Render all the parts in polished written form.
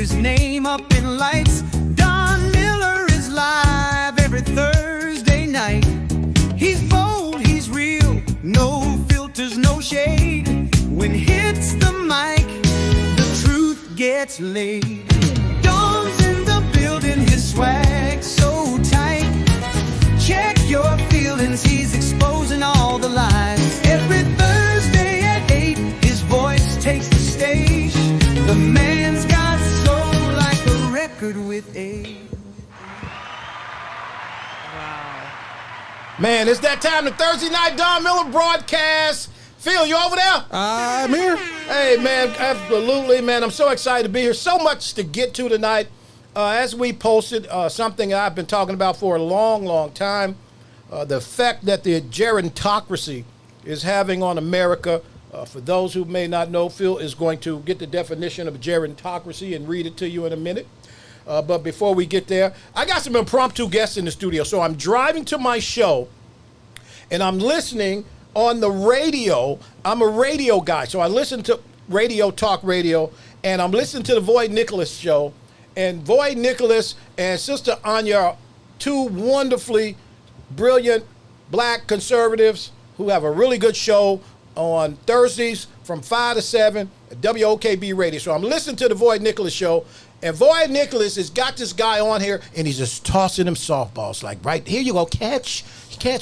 his name up in lights. Don Miller is live every Thursday night. He's bold, he's real, no filters, no shade. When hits the mic, the truth gets laid. Don's in the building, his swag so tight. Check your feelings, he's exposing all the lies. Every Thursday at 8, his voice takes the stage. The man's got soul like a record with age. Man, it's that time, the Thursday night Don Miller broadcast. Phil, you over there? I'm here. Hey, man, absolutely, man. I'm so excited to be here. So much to get to tonight. As we posted, something I've been talking about for a long, long time, the effect that the gerontocracy is having on America. For those who may not know, Phil is going to get the definition of gerontocracy and read it to you in a minute. But before we get there, I got some impromptu guests in the studio. So I'm driving to my show, and I'm listening on the radio. I'm a radio guy, so I listen to talk radio, and I'm listening to the Void Nicholas show. And Void Nicholas and Sister Anya are two wonderfully brilliant black conservatives who have a really good show on Thursdays from 5 to 7 at WOKB Radio. So I'm listening to the Void Nicholas show, and Void Nicholas has got this guy on here, and he's just tossing him softballs. Like, right, here you go, catch,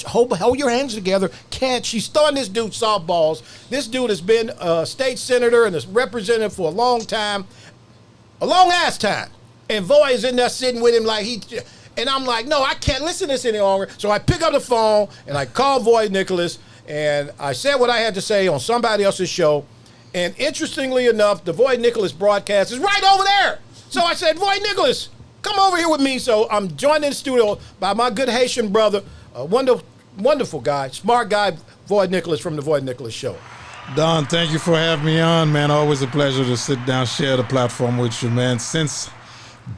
hold your hands together, catch. He's throwing this dude softballs. This dude has been a state senator and a representative for a long time, a long-ass time. And Void is in there sitting with him like and I'm like, no, I can't listen to this any longer. So I pick up the phone, and I call Void Nicholas, and I said what I had to say on somebody else's show. And interestingly enough, the Void Nicholas broadcast is right over there. So I said, Void Nicholas, come over here with me. So I'm joined in the studio by my good Haitian brother, a wonderful guy, smart guy, Void Nicholas from the Void Nicholas show. Don, thank you for having me on, man. Always a pleasure to sit down, share the platform with you, man. Since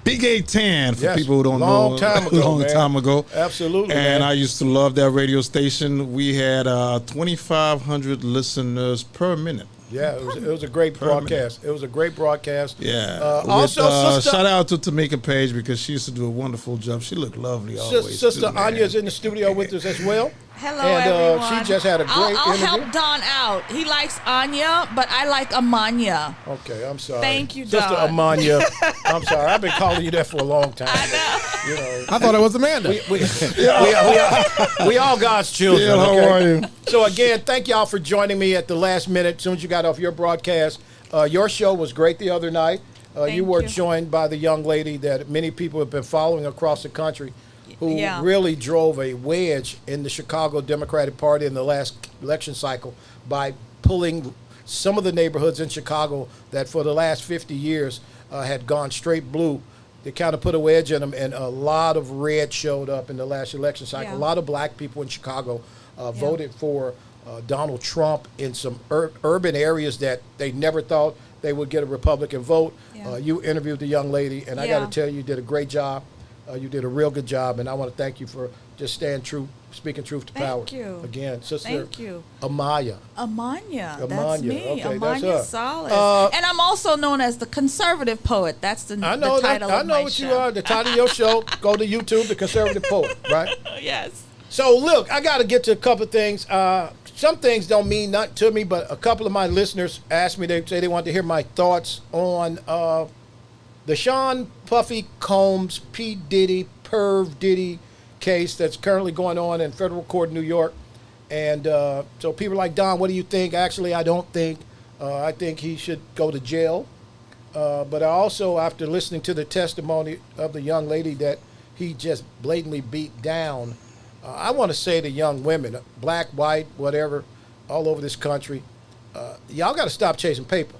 Big 810, for people who don't know, long time ago. Absolutely, and man. I used to love that radio station. We had 2,500 listeners per minute. Yeah, it was a great broadcast. It was a great broadcast. Yeah. Also, shout out to Tamika Page, because she used to do a wonderful job. She looked lovely always. Sister Anya's in the studio with us as well. Hello, and everyone. she just had a great I'll interview. help Don out. He likes Anya, but I like Amanya. Okay, I'm sorry. Thank you, Don. Sister Amanya. I'm sorry. I've been calling you that for a long time. I know. You know, I thought it was Amanda. we all God's children. Yeah, how are you? So again, thank y'all for joining me at the last minute. As soon as you got off your broadcast, your show was great the other night. You were joined by the young lady that many people have been following across the country, who really drove a wedge in the Chicago Democratic Party in the last election cycle by pulling some of the neighborhoods in Chicago that for the last 50 years had gone straight blue. They kind of put a wedge in them, and a lot of red showed up in the last election cycle. A lot of black people in Chicago voted for Donald Trump in some urban areas that they never thought they would get a Republican vote. You interviewed the young lady, and I got to tell you, you did a great job. You did a real good job, and I want to thank you for just staying true, speaking truth to power. Thank you. Again, Sister Thank you. Amaya. Amanya. That's me. Okay, Amanya that's her. Solid. And I'm also known as the conservative poet. That's the title of my show. I know what you are. The title of your show, go to YouTube, The Conservative Poet, right? Yes. So, look, I got to get to a couple of things. Some things don't mean nothing to me, but a couple of my listeners asked me, they say they want to hear my thoughts on the Sean Puffy Combs, P. Diddy, Perv Diddy case that's currently going on in federal court in New York. And so people are like, Don, what do you think? Actually, I don't think. I think he should go to jail. But I also, after listening to the testimony of the young lady that he just blatantly beat down, I want to say to young women, black, white, whatever, all over this country, y'all got to stop chasing paper.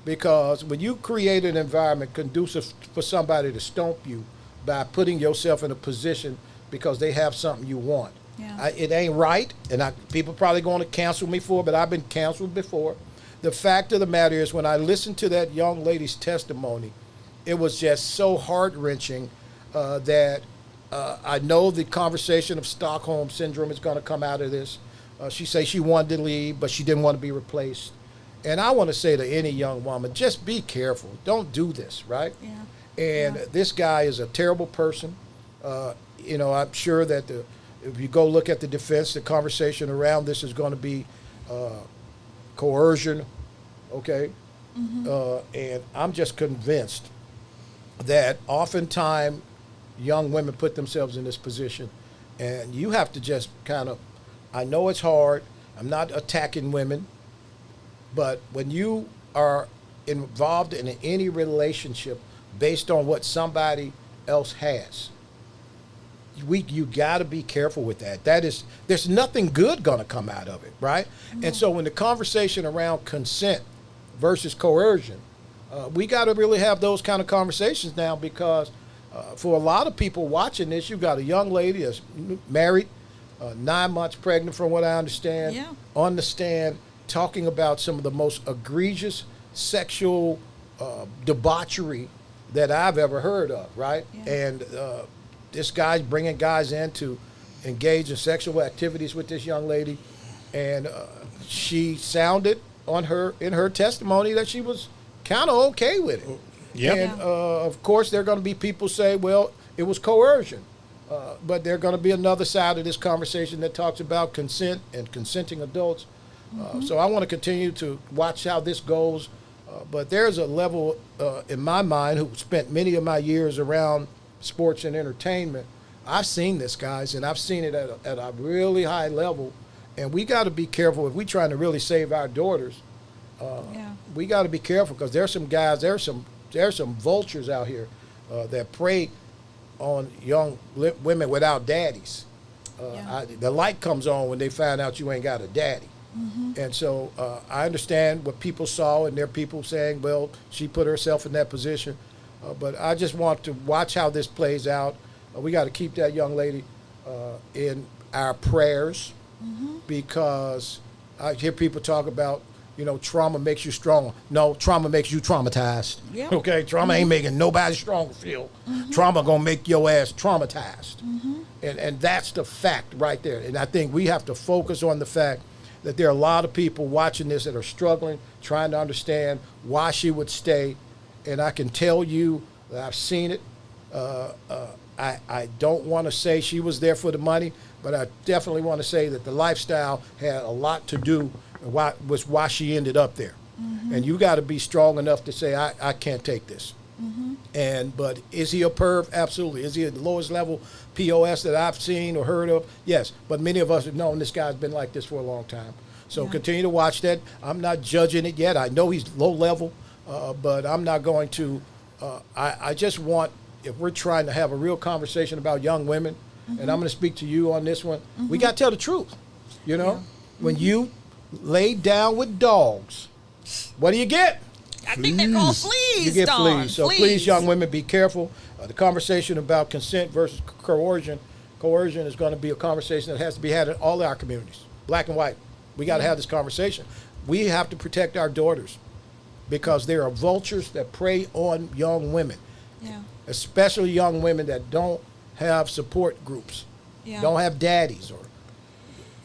Because when you create an environment conducive for somebody to stomp you by putting yourself in a position because they have something you want, it ain't right. And people probably going to cancel me for it, but I've been canceled before. The fact of the matter is, when I listened to that young lady's testimony, it was just so heart-wrenching that I know the conversation of Stockholm Syndrome is going to come out of this. She says she wanted to leave, but she didn't want to be replaced. And I want to say to any young woman, just be careful. Don't do this, right? Yeah. And this guy is a terrible person. I'm sure that if you go look at the defense, the conversation around this is going to be coercion, okay? And I'm just convinced that oftentimes young women put themselves in this position, and you have to just kind of, I know it's hard. I'm not attacking women, but when you are involved in any relationship based on what somebody else has, you got to be careful with that. There's nothing good going to come out of it, right? And so when the conversation around consent versus coercion, we got to really have those kind of conversations now, because for a lot of people watching this, you've got a young lady that's married, 9 months pregnant from what I understand, on the stand, talking about some of the most egregious sexual debauchery that I've ever heard of, right? And this guy's bringing guys in to engage in sexual activities with this young lady, and she sounded in her testimony that she was kind of okay with it. And of course, there are going to be people say, well, it was coercion. But there's going to be another side of this conversation that talks about consent and consenting adults. So I want to continue to watch how this goes. But there's a level in my mind, who spent many of my years around sports and entertainment. I've seen this, guys, and I've seen it at a really high level. And we got to be careful if we're trying to really save our daughters. We got to be careful, because there's some guys, there's some vultures out here that prey on young women without daddies. The light comes on when they find out you ain't got a daddy. And so I understand what people saw, and there are people saying, well, she put herself in that position. But I just want to watch how this plays out. We got to keep that young lady in our prayers, because I hear people talk about, trauma makes you strong. No, trauma makes you traumatized. Okay, trauma ain't making nobody stronger, Phil. Trauma gonna make your ass traumatized. And that's the fact right there. And I think we have to focus on the fact that there are a lot of people watching this that are struggling, trying to understand why she would stay. And I can tell you that I've seen it. I don't want to say she was there for the money, but I definitely want to say that the lifestyle had a lot to do with why she ended up there. And you got to be strong enough to say, I can't take this. But is he a perv? Absolutely. Is he at the lowest level POS that I've seen or heard of? Yes. But many of us have known this guy's been like this for a long time. So continue to watch that. I'm not judging it yet. I know he's low level, but I'm not going to. I just want, if we're trying to have a real conversation about young women, and I'm going to speak to you on this one, we got to tell the truth. When you lay down with dogs, what do you get? I think they're called fleas. You get Dawn. fleas. So please, young women, be careful. The conversation about consent versus coercion is going to be a conversation that has to be had in all our communities, black and white. We got to have this conversation. We have to protect our daughters, because there are vultures that prey on young women, especially young women that don't have support groups, don't have daddies,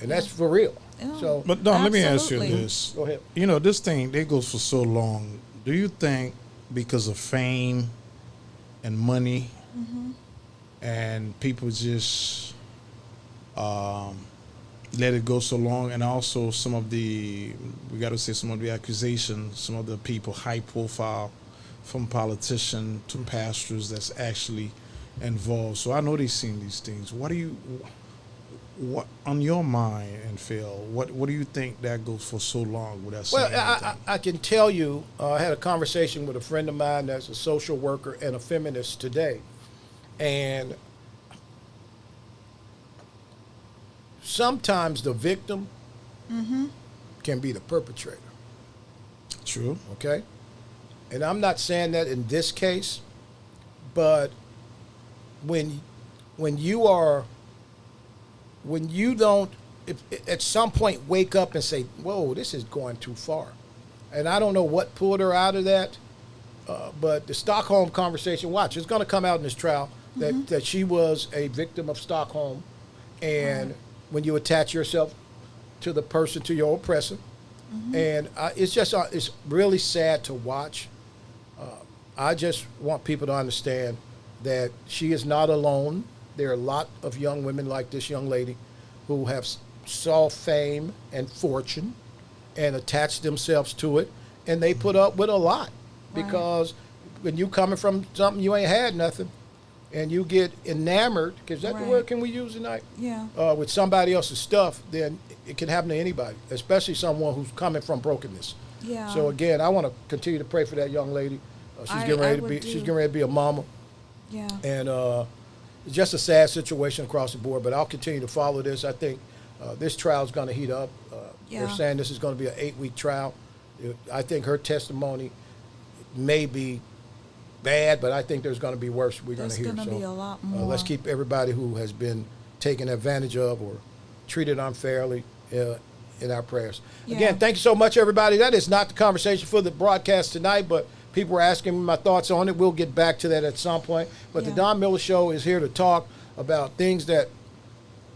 and that's for real. So, but Don, let me ask you this. Go ahead. This thing, it goes for so long. Do you think because of fame and money and people just let it go so long, and also some of the accusations, some of the people high profile, from politician to pastors, that's actually involved? So I know they've seen these things. What on your mind, and Phil, what do you think that goes for so long without saying anything? I can tell you, I had a conversation with a friend of mine that's a social worker and a feminist today, and sometimes the victim can be the perpetrator. True. Okay? And I'm not saying that in this case, but when you don't, at some point, wake up and say, whoa, this is going too far. And I don't know what pulled her out of that, but the Stockholm conversation, watch, it's going to come out in this trial that she was a victim of Stockholm. And when you attach yourself to the person, to your oppressor, And it's really sad to watch. I just want people to understand that she is not alone. There are a lot of young women like this young lady who have saw fame and fortune and attached themselves to it, and they put up with a lot because when you coming from something you ain't had nothing, and you get enamored, because that the word can we use tonight? Yeah. With somebody else's stuff, then it can happen to anybody, especially someone w's coming from brokenness. Yeah. So again, I want to continue to pray for that young lady. She's getting ready to be a mama. Yeah. And it's just a sad situation across the board, but I'll continue to follow this. I think this trial is going to heat up. They're saying this is going to be an 8-week trial. I think her testimony may be bad, but I think there's going to be worse we're going to hear. There's going to be a lot more. Let's keep everybody who has been taken advantage of or treated unfairly in our prayers. Yeah. Again, thank you so much, everybody. That is not the conversation for the broadcast tonight, but people were asking me my thoughts on it. We'll get back to that at some point. But the Don Miller Show is here to talk about things that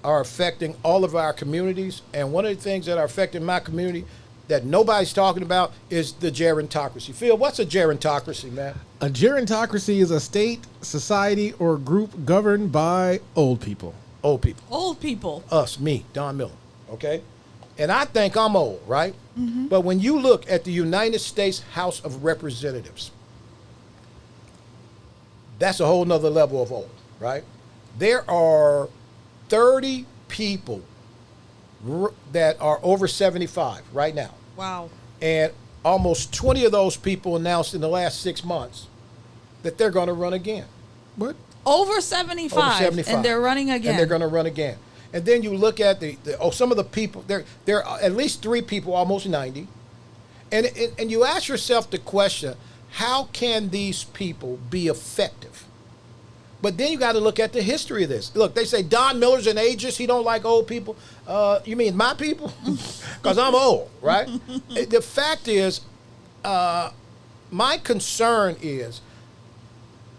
are affecting all of our communities. And one of the things that are affecting my community that nobody's talking about is the gerontocracy. Phil, what's a gerontocracy, man? A gerontocracy is a state, society, or group governed by old people. Old people. Old people. Us, me, Don Miller, okay? And I think I'm old, right? But when you look at the United States House of Representatives, that's a whole nother level of old, right? There are 30 people that are over 75 right now. Wow. And almost 20 of those people announced in the last 6 months that they're going to run again. What? Over 75. Over 75. And they're running again. And they're going to run again. And then you look at some of the people, there are at least 3 people, almost 90. And you ask yourself the question, how can these people be effective? But then you got to look at the history of this. Look, they say Don Miller's an ageist. He don't like old people. You mean my people? Because I'm old, right? The fact is, my concern is,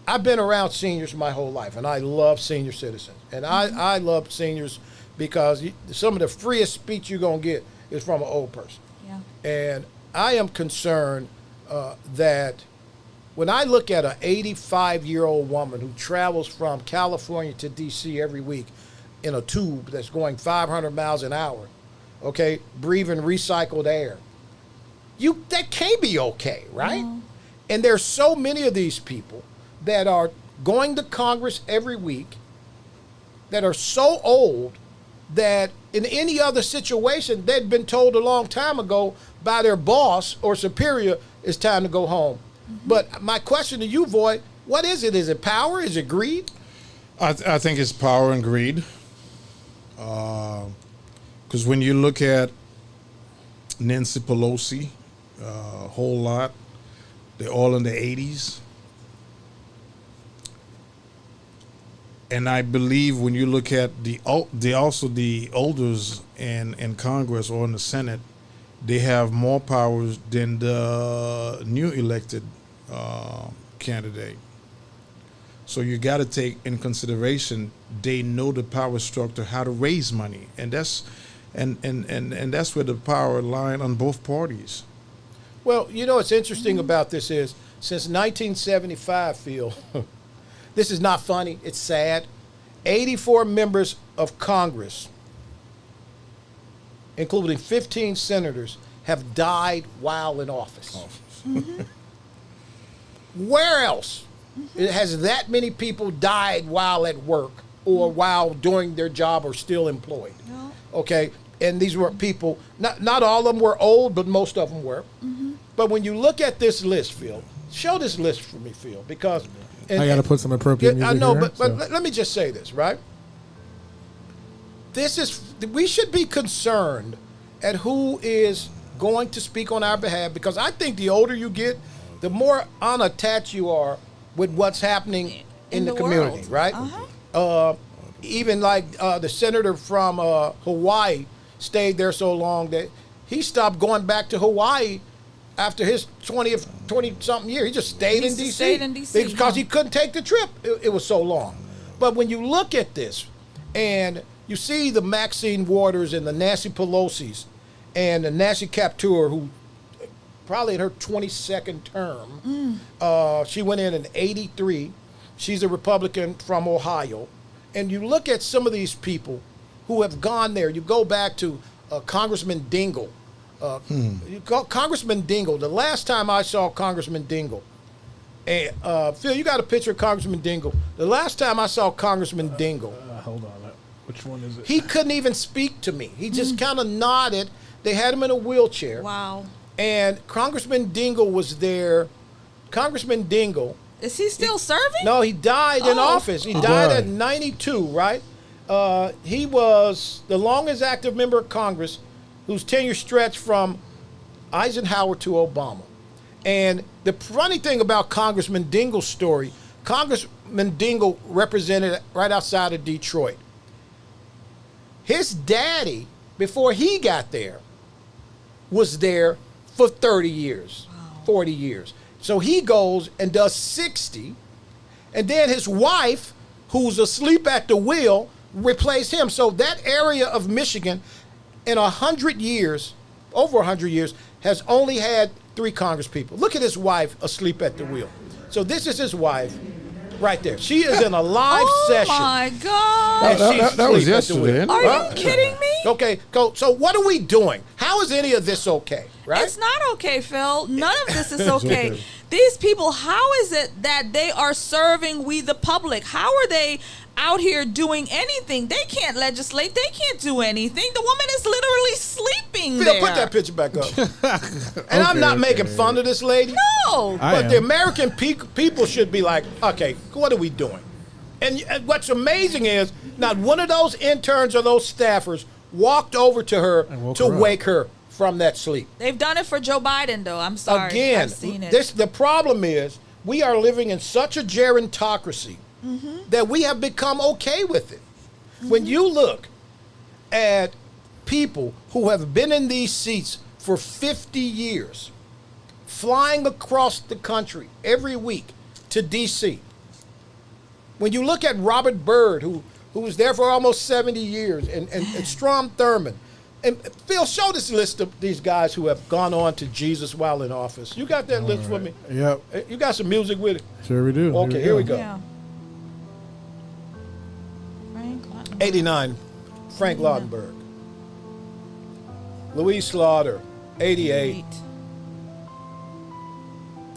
I've been around seniors my whole life, and I love senior citizens. And I love seniors because some of the freest speech you're going to get is from an old person. Yeah. And I am concerned that when I look at an 85-year-old woman who travels from California to D.C. every week in a tube that's going 500 miles an hour, okay, breathing recycled air, that can't be okay, right? Mm-hmm. And there's so many of these people that are going to Congress every week that are so old that in any other situation, they'd been told a long time ago by their boss or superior, it's time to go home. Mm-hmm. But my question to you, Voy, what is it? Is it power? Is it greed? I think it's power and greed. Because when you look at Nancy Pelosi, a whole lot, they're all in the 80s. And I believe when you look at the elders in Congress or in the Senate, they have more powers than the new elected candidate. So you got to take in consideration they know the power structure, how to raise money, and that's that's where the power line on both parties. Well, you know what's interesting about this is since 1975, Phil. This is not funny. It's sad. 84 members of Congress, including 15 senators, have died while in office. Mm-hmm. Where else has that many people died while at work or while doing their job or still employed? No. Okay, and these were people, not all of them were old, but most of them were. Mm-hmm. But when you look at this list, Phil, show this list for me, Phil, because... I got to put some appropriate music I know, here, but let me just say this, right? We should be concerned at who is going to speak on our behalf, because I think the older you get, the more unattached you are with what's happening in the community, world. right? Uh-huh. Even like the senator from Hawaii stayed there so long that he stopped going back to Hawaii after his 20-something year. He just stayed in D.C. Stayed in D.C. because he couldn't take the trip. It was so long. But when you look at this and you see the Maxine Waters and the Nancy Pelosi's and Nancy Kaptur, who probably in her 22nd term, she went in 83. She's a Republican from Ohio. And you look at some of these people who have gone there. You go back to Congressman Dingell. Congressman Dingell, the last time I saw Congressman Dingell, and Phil, you got a picture of Congressman Dingell. The last time I saw Congressman Dingell, Hold on. Which one is it? he couldn't even speak to me. He just kind of nodded. They had him in a wheelchair. Wow. And Congressman Dingell was there. Congressman Dingell. Is he still serving? No, he died in Oh. office. He died at 92, right? He was the longest active member of Congress whose tenure stretched from Eisenhower to Obama. And the funny thing about Congressman Dingell's story, Congressman Dingell represented right outside of Detroit. His daddy, before he got there, was there for 30 years, 40 years. So he goes and does 60, and then his wife, who's asleep at the wheel, replaced him. So that area of Michigan, in 100 years, over 100 years, has only had 3 congresspeople. Look at his wife asleep at the wheel. So this is his wife right there. She is in a live session. Oh my God. And she's That was asleep at the wheel. yesterday. Are you kidding me? Okay, so what are we doing? How is any of this okay, right? It's not okay, Phil. None of this is okay. okay. These people, how is it that they are serving we the public? How are they out here doing anything? They can't legislate. They can't do anything. The woman is literally sleeping Phil, there. put that picture back up. And I'm not making fun of this lady. No. But the am. American people should be like, okay, what are we doing? And what's amazing is not one of those interns or those staffers walked over to her woke to her up. wake her from that sleep. They've done it for Joe Biden, though. I'm sorry. Again, I've seen it. the problem is we are living in such a gerontocracy that we have become okay with it. When you look at people who have been in these seats for 50 years, flying across the country every week to D.C., when you look at Robert Byrd, who was there for almost 70 years, and Strom Thurmond, and Phil, show this list of these guys who have gone on to Jesus while in office. You got that list for me? Yep. You got some music with it? Sure we do. Okay, here we go. Yeah. Frank Lautenberg. 89, Frank Lautenberg. Louise Slaughter, 88.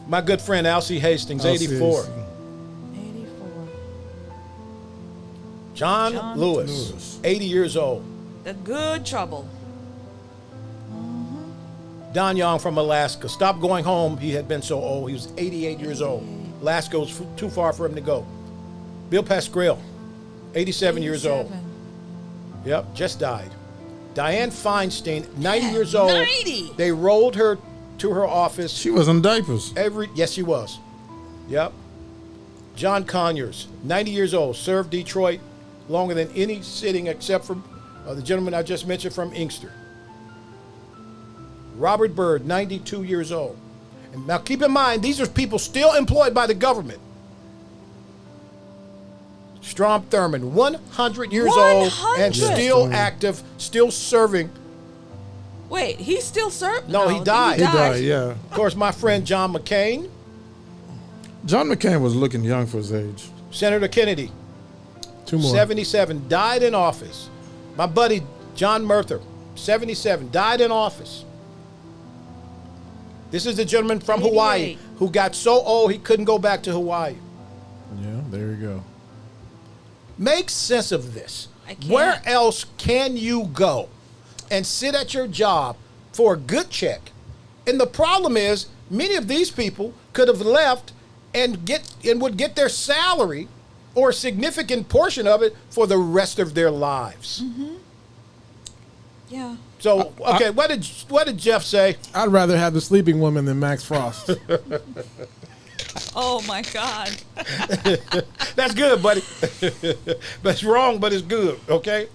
My good friend Alcee Hastings, 84. 84. John Lewis, Lewis. 80 years old. The good trouble. Don Young from Alaska. Stopped going home. He had been so old. He was 88 years old. Alaska was too far for him to go. Bill Pascrell, 87 years old. 87. Yep, just died. Dianne Feinstein, 90 years old. 90. They rolled her to her office. She was in diapers. Yes, she was. Yep. John Conyers, 90 years old, served Detroit longer than any sitting except for the gentleman I just mentioned from Inkster. Robert Byrd, 92 years old. And now keep in mind, these are people still employed by the government. Strom Thurmond, 100 years old and 100? still active, still serving. Wait, he's still serving? No, he died. He died, yeah. Of course, my friend John McCain, John McCain was looking young for his age. Senator Kennedy, 2 more. 77, died in office. My buddy John Murther, 77, died in office. This is the gentleman from 88. Hawaii who got so old he couldn't go back to Hawaii. Yeah, there you go. Make sense of this. I can't. Where else can you go and sit at your job for a good check? And the problem is, many of these people could have left and would get their salary or a significant portion of it for the rest of their lives. Yeah. So, okay, what did Jeff say? I'd rather have the sleeping woman than Max Frost. Oh my God. That's good, buddy. That's wrong, but it's good, okay?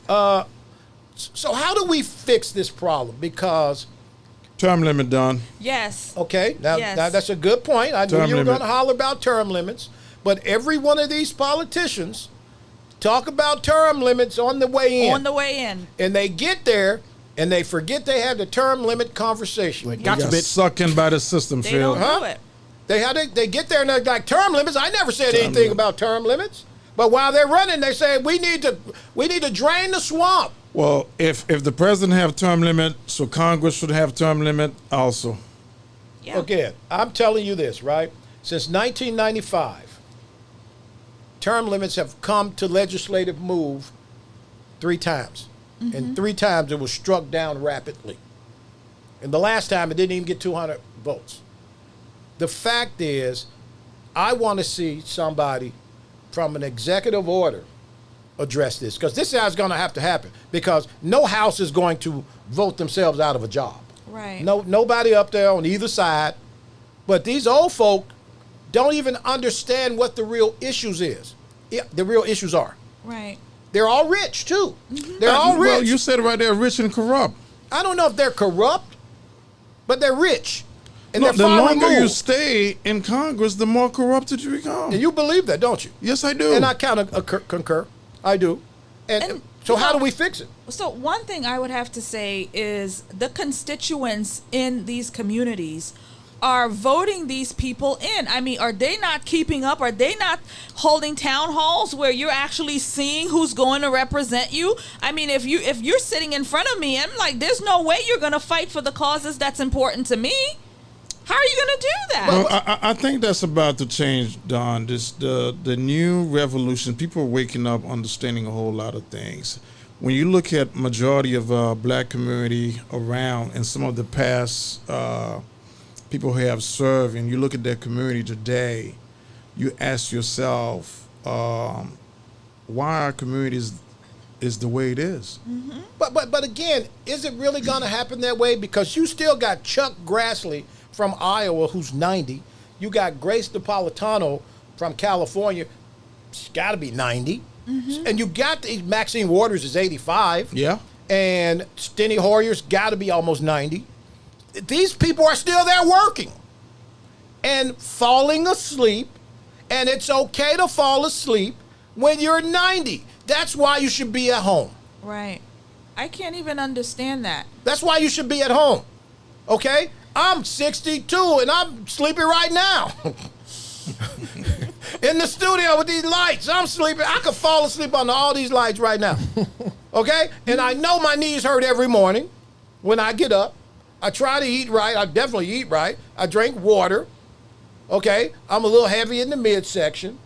So how do we fix this problem? Because, Term limit done. Yes. okay, now Yes. that's a good point. I knew Term you were limit. going to holler about term limits, but every one of these politicians talk about term limits on the way in. On the way in. And they get there, and they forget they had the term limit conversation. Like, They gotcha, got bitch. sucked in by the system, They Phil. don't do it. They get there and they're like, term limits? I never said anything about term limits. But while they're running, they say we need to drain the swamp. Well, if the president have term limit, so Congress should have term limit also. Yeah. Again, I'm telling you this, right? Since 1995, term limits have come to legislative move 3 times. And 3 times it was struck down rapidly. And the last time it didn't even get 200 votes. The fact is, I want to see somebody from an executive order address this, because this is going to have to happen, because no house is going to vote themselves out of a job. Right. Nobody up there on either side. But these old folk don't even understand what the real issues is. Yeah, the real issues are. Right. They're all rich too. They're all rich. Well, you said it right there, rich and corrupt. I don't know if they're corrupt, but they're rich. And Look, they're the far longer you removed. stay in Congress, the more corrupted you become. And you believe that, don't you? Yes, I do. And I kind of concur. I do. And so how do we fix it? So one thing I would have to say is the constituents in these communities are voting these people in. I mean, are they not keeping up? Are they not holding town halls where you're actually seeing who's going to represent you? I mean, if you're sitting in front of me, I'm like, there's no way you're going to fight for the causes that's important to me. How are you going to do that? Well, I think that's about to change, Don. The new revolution. People are waking up, understanding a whole lot of things. When you look at majority of black community around and some of the past people who have served, and you look at their community today, you ask yourself, why our community is the way it is. Mm-hmm. But again, is it really going to happen that way? Because you still got Chuck Grassley from Iowa, who's 90. You got Grace Napolitano from California. She's got to be 90. Mm-hmm. And you got these Maxine Waters is 85. Yeah. And Steny Hoyer's got to be almost 90. These people are still there working and falling asleep. And it's okay to fall asleep when you're 90. That's why you should be at home. Right. I can't even understand that. That's why you should be at home. Okay? I'm 62 and I'm sleeping right now. In the studio with these lights. I'm sleeping. I could fall asleep under all these lights right now. Okay? And I know my knees hurt every morning when I get up. I try to eat right. I definitely eat right. I drink water. Okay? I'm a little heavy in the midsection.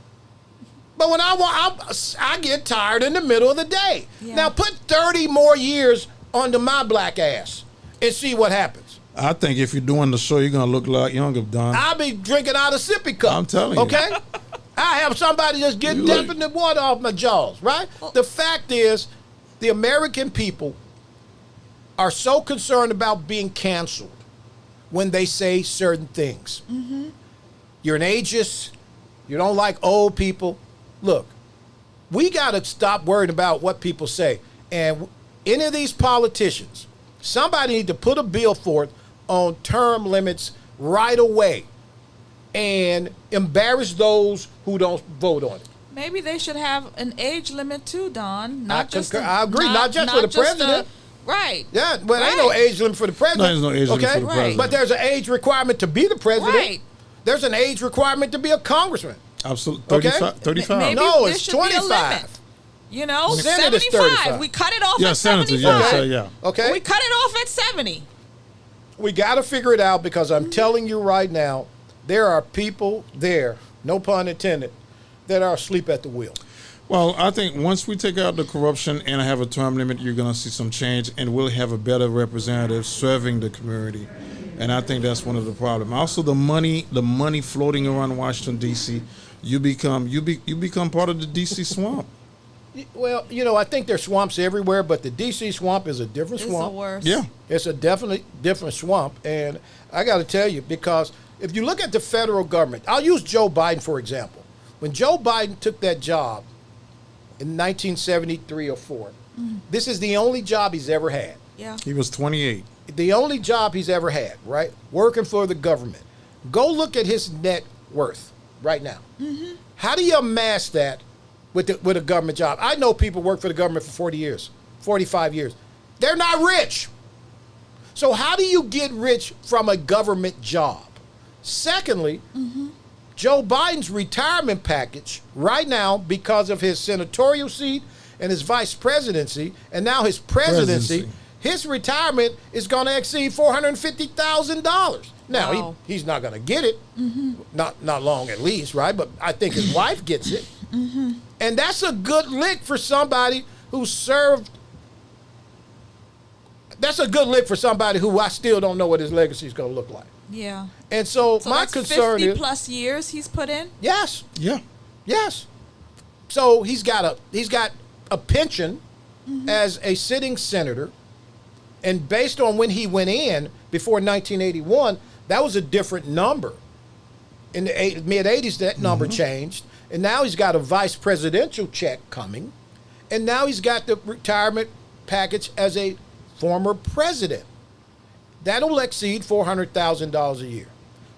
But when I get tired in the middle of the day. Yeah. Now put 30 more years onto my black ass and see what happens. I think if you're doing the show, you're gonna look a lot younger, Don. I'll be drinking out of sippy cup. I'm telling you. Okay? I have somebody just get You dumping the water off my jaws, right? The fact is, the American people are so concerned about being canceled when they say certain things. Mm-hmm. You're an ageist. You don't like old people. Look, we got to stop worrying about what people say. And any of these politicians, somebody need to put a bill forth on term limits right away and embarrass those who don't vote on it. Maybe they should have an age limit too, Don. I agree, not just for the president. Right. Yeah, but ain't no age limit for the president. No, there's no age limit for the president. But there's an age requirement to be the president. Right. There's an age requirement to be a congressman. Absolutely. Okay. 35. Maybe No, there it's should be a 25. limit. You know, Senate is 75. 35. We cut it off Yeah, at senators, 75. yeah. Okay? We cut it off at 70. We got to figure it out, because I'm telling you right now, there are people there, no pun intended, that are asleep at the wheel. Well, I think once we take out the corruption and have a term limit, you're going to see some change, and we'll have a better representative serving the community. And I think that's one of the problems. Also, the money floating around Washington D.C. You become part of the D.C. swamp. Well, I think there's swamps everywhere, but the D.C. swamp is a different It's swamp. the worst. Yeah. It's a definitely different swamp. And I got to tell you, because if you look at the federal government, I'll use Joe Biden, for example. When Joe Biden took that job in 1973 or 4, this is the only job he's ever had. Yeah. He was 28. The only job he's ever had, right? Working for the government. Go look at his net worth right now. Mm-hmm. How do you amass that with a government job? I know people work for the government for 40 years, 45 years. They're not rich. So how do you get rich from a government job? Secondly, Joe Biden's retirement package right now, because of his senatorial seat and his vice presidency, and now his presidency. His retirement is going to exceed $450,000. Now, Wow. he's not going to get it, not long at least, right? But I think his wife gets it. And that's a good lick for somebody who served. That's a good lick for somebody who I still don't know what his legacy is going to look like. Yeah. And so my that's concern 50 is, plus years he's put in. yes, Yeah. yes. So he's got a pension as a sitting senator. And based on when he went in before 1981, that was a different number. In the mid-'80s, that number changed. And now he's got a vice presidential check coming. And now he's got the retirement package as a former president. That'll exceed $400,000 a year,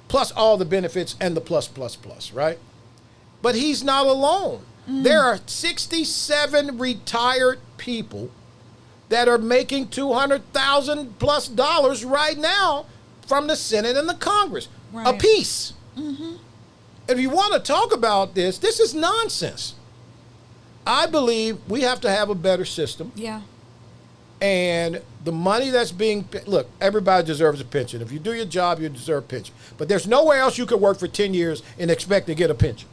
plus all the benefits and the plus, right? But he's not alone. There are 67 retired people that are making $200,000 plus right now from the Senate and the Congress, Right. apiece. If you want to talk about this is nonsense. I believe we have to have a better system, Yeah. and the money that's being, look, everybody deserves a pension. If you do your job, you deserve a pension. But there's nowhere else you could work for 10 years and expect to get a pension.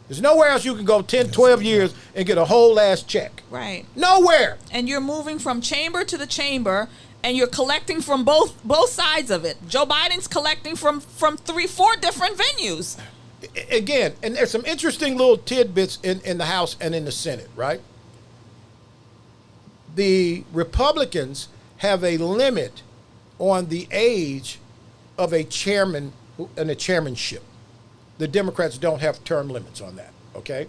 There's nowhere else you can go 10, 12 years and get a whole ass check. Right. Nowhere. And you're moving from chamber to the chamber, and you're collecting from both sides of it. Joe Biden's collecting from 3-4 different venues. Again, and there's some interesting little tidbits in the House and in the Senate, right? The Republicans have a limit on the age of a chairman and a chairmanship. The Democrats don't have term limits on that, okay?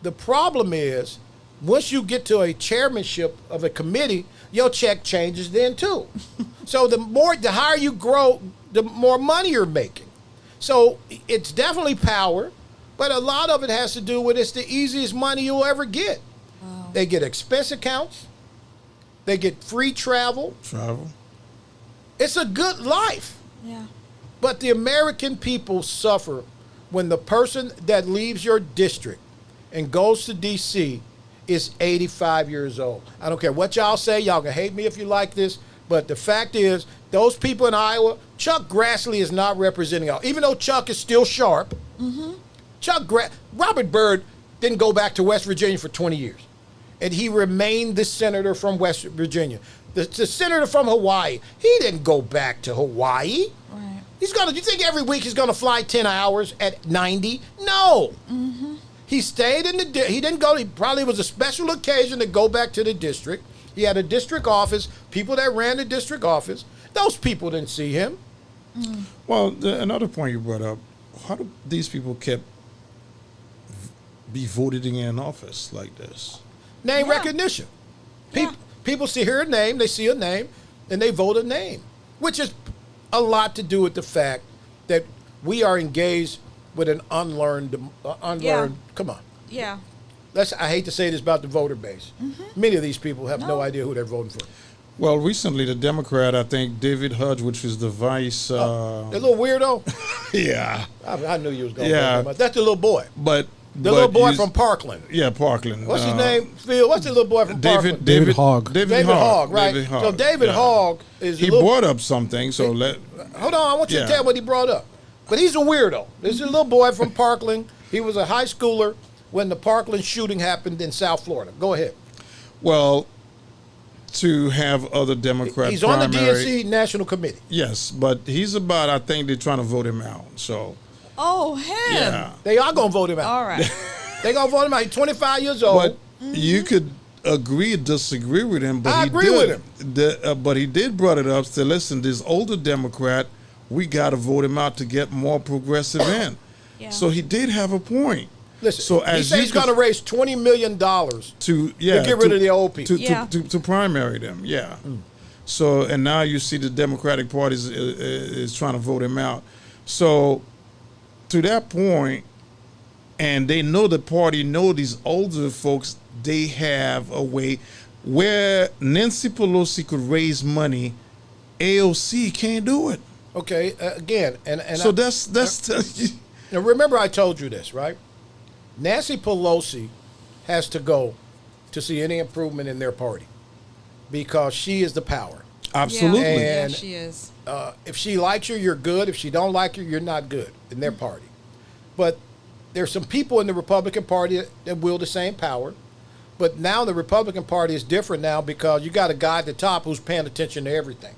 The problem is, once you get to a chairmanship of a committee, your check changes then too. So the higher you grow, the more money you're making. So it's definitely power, but a lot of it has to do with it's the easiest money you'll ever get. Wow. They get expense accounts. They get free travel. It's a good life. Yeah. But the American people suffer when the person that leaves your district and goes to D.C. is 85 years old. I don't care what y'all say. Y'all can hate me if you like this. But the fact is, those people in Iowa, Chuck Grassley is not representing all. Even though Chuck is still sharp, Robert Byrd didn't go back to West Virginia for 20 years. And he remained the senator from West Virginia. The senator from Hawaii, he didn't go back to Hawaii. Right. You think every week he's going to fly 10 hours at 90? No. He stayed he didn't go, he probably was a special occasion to go back to the district. He had a district office, people that ran the district office. Those people didn't see him. Well, another point you brought up, how do these people be voted in office like this? Name recognition. People hear a name, they see a name, and they vote a name, which is a lot to do with the fact that we are engaged with an unlearned. Come on. Yeah. I hate to say this about the voter base. Many of these people have no idea who they're voting for. Well, recently the Democrat, I think David Hudge, which was the vice. The little weirdo. Yeah. I knew you was going to Yeah. vote him. That's the little boy. The little boy from Parkland. Yeah, Parkland. What's his name? Phil. What's the little boy from Parkland? David Hogg. David Hogg, right? David Hogg, So David Hogg is. He brought up something. So Hold on, I want you to tell what he brought up. But he's a weirdo. This is a little boy from Parkland. He was a high schooler when the Parkland shooting happened in South Florida. Go ahead. Well, to have other Democrat He's on the primary- DNC National Committee. Yes, but he's about, I think they're trying to vote him out. So, Oh, him. yeah. They are going to vote him out. All right. They're going to vote him out. He's 25 years old. But you could agree or disagree with him. But I he agree did, with him. But he did brought it up. Said, listen, this older Democrat, we got to vote him out to get more progressive in. Yeah. So he did have a point. Listen, so he said he's going to raise $20 million to get rid of the old people. To primary them, yeah. So, and now you see the Democratic Party is trying to vote him out. So, to that point, and they know the party know these older folks, they have a way. where Nancy Pelosi could raise money, AOC can't do it. Okay, again, and So that's now remember I told you this, right? Nancy Pelosi has to go to see any improvement in their party because she is the power. absolutely. Yeah, And- she is. If she likes you, you're good. If she don't like you, you're not good in their party. But there's some people in the Republican Party that wield the same power. But now the Republican Party is different now because you got a guy at the top who's paying attention to everything.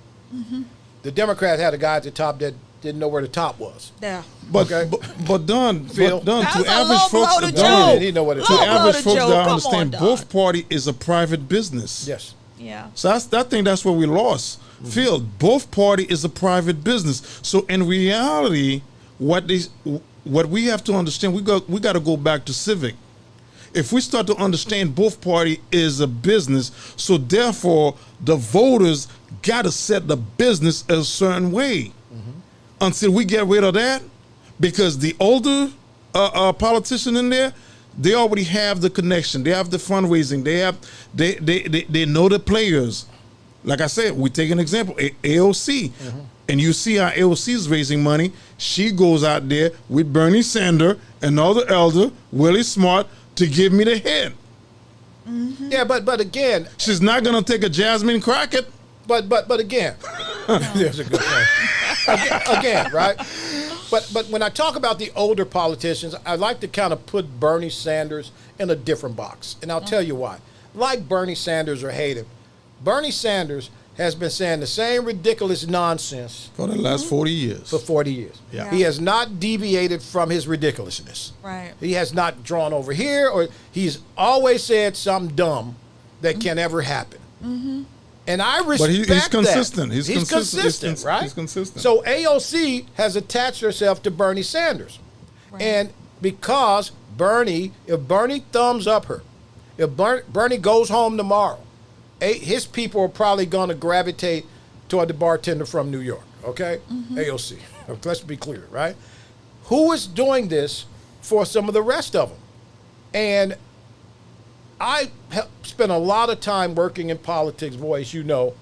The Democrats had a guy at the top that didn't know where the top was. Yeah. But Okay. but Don, Phil? That to was a average folks, low-bloated Don, joke. He know what it to is. average Low-bloated folks joke. that Come understand, on, both Don. party is a private business. Yes. Yeah. So I think that's where we lost. Phil, both party is a private business. So in reality, what we have to understand, we got to go back to civic. If we start to understand both party is a business, so therefore the voters got to set the business a certain way. Until we get rid of that, because the older politician in there, they already have the connection. They have the fundraising. They know the players. Like I said, we take an example, AOC, and you see how AOC is raising money. She goes out there with Bernie Sanders and other elder Willie Smart to give me the head. Yeah, but again, She's not gonna take a Jasmine Crockett. but again, there's a good point. Again, right? But when I talk about the older politicians, I like to kind of put Bernie Sanders in a different box, and I'll tell you why. Like Bernie Sanders or hate him, Bernie Sanders has been saying the same ridiculous nonsense For the last 40 years. for 40 years. Yeah. He has not deviated from his ridiculousness. Right. He has not drawn over here, or he's always said something dumb that can ever happen. And I respect he's consistent. that. He's consistent. right? He's consistent. So AOC has attached herself to Bernie Sanders. Right. And because if Bernie thumbs up her, if Bernie goes home tomorrow, his people are probably going to gravitate toward the bartender from New York, okay? AOC. Let's be clear, right? Who is doing this for some of the rest of them? And I spent a lot of time working in politics, boys, you know,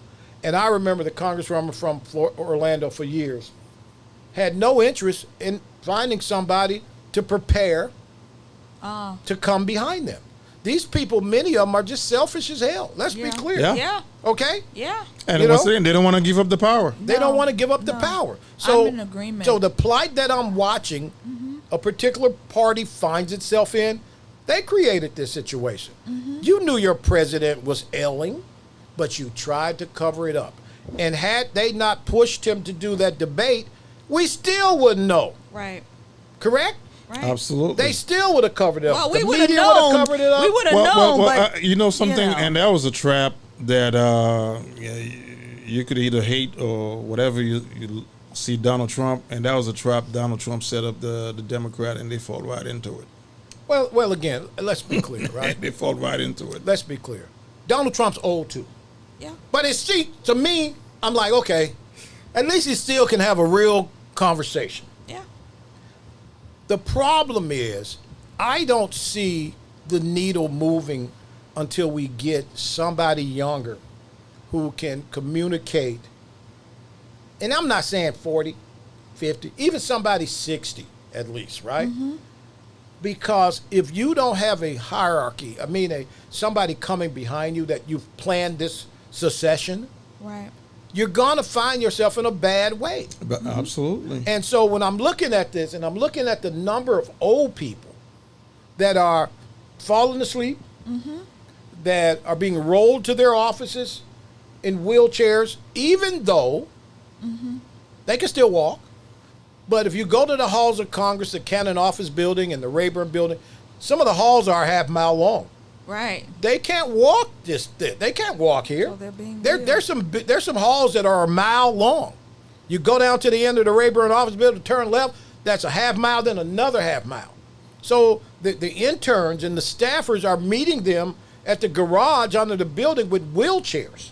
and I remember the congresswoman from Orlando for years had no interest in finding somebody to prepare to come behind them. These people, many of them are just selfish as hell. Let's be Yeah. clear. Yeah. Yeah. Okay? Yeah. And You once know? again, they don't want to give up the power. They don't No, want to give up the no. power. So, I'm in agreement. So the plight that I'm watching, a particular party finds itself in, they created this situation. You knew your president was ailing, but you tried to cover it up. And had they not pushed him to do that debate, we still wouldn't know. Right. Correct? Right. Absolutely. They still would have covered it up. Well, we The would have media would known. have covered it up. We would have known. But you know something, you know. and that was a trap that you could either hate or whatever you see Donald Trump, and that was a trap Donald Trump set up the Democrat, and they fall right into it. Well, again, let's be clear, right? They fall right into it. Let's be clear. Donald Trump's old too. yeah. But to me, I'm like, okay, at least he still can have a real conversation. Yeah. The problem is, I don't see the needle moving until we get somebody younger who can communicate. And I'm not saying 40, 50, even somebody 60 at least, right? Because if you don't have a hierarchy, I mean, somebody coming behind you that you've planned this secession, Right. you're going to find yourself in a bad way. But absolutely. And so when I'm looking at this and I'm looking at the number of old people that are falling asleep, that are being rolled to their offices in wheelchairs, even though they can still walk. But if you go to the halls of Congress, the Cannon Office Building and the Rayburn Building, some of the halls are half mile long. Right. They can't walk they can't walk here. So they're being There's some halls that are a mile long. You go down to the end of the Rayburn Office Building, turn left, that's a half mile, then another half mile. So the interns and the staffers are meeting them at the garage under the building with wheelchairs.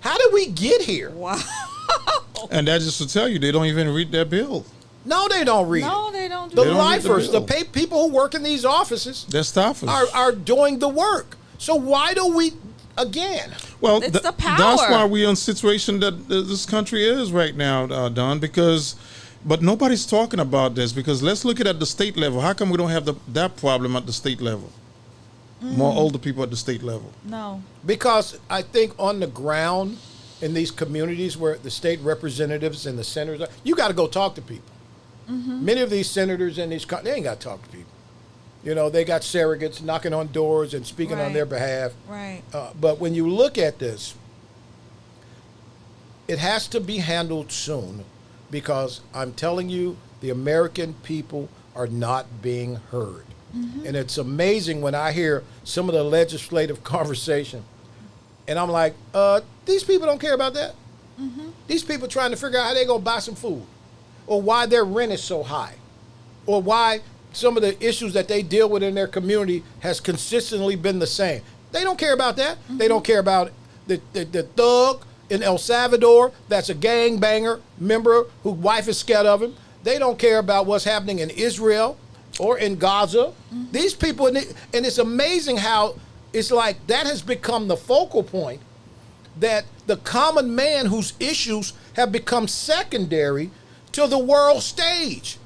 How did we get here? Wow. And that just to tell you, they don't even read their bill. No, they don't read No, it. they don't do The They don't read the lifers, the bill. people who work in these offices They're staffers. are doing the work. So why do we again. Well, It's the power. That's why we're in the situation that this country is right now, Don, but nobody's talking about this, because let's look at the state level. How come we don't have that problem at the state level? More older people at the state level. No. Because I think on the ground in these communities where the state representatives and the senators are, you got to go talk to people. Many of these senators in these, they ain't got to talk to people. You know, they got surrogates knocking on doors and speaking on Right. their behalf. Right. But when you look at this, it has to be handled soon, because I'm telling you, the American people are not being heard. And it's amazing when I hear some of the legislative conversation, and I'm like, these people don't care about that. These people trying to figure out how they're going to buy some food, or why their rent is so high, or why some of the issues that they deal with in their community has consistently been the same. They don't care about that. They don't care about the thug in El Salvador that's a gangbanger member whose wife is scared of him. They don't care about what's happening in Israel or in Gaza. These people, and it's amazing how it's like that has become the focal point, that the common man whose issues have become secondary to the world stage.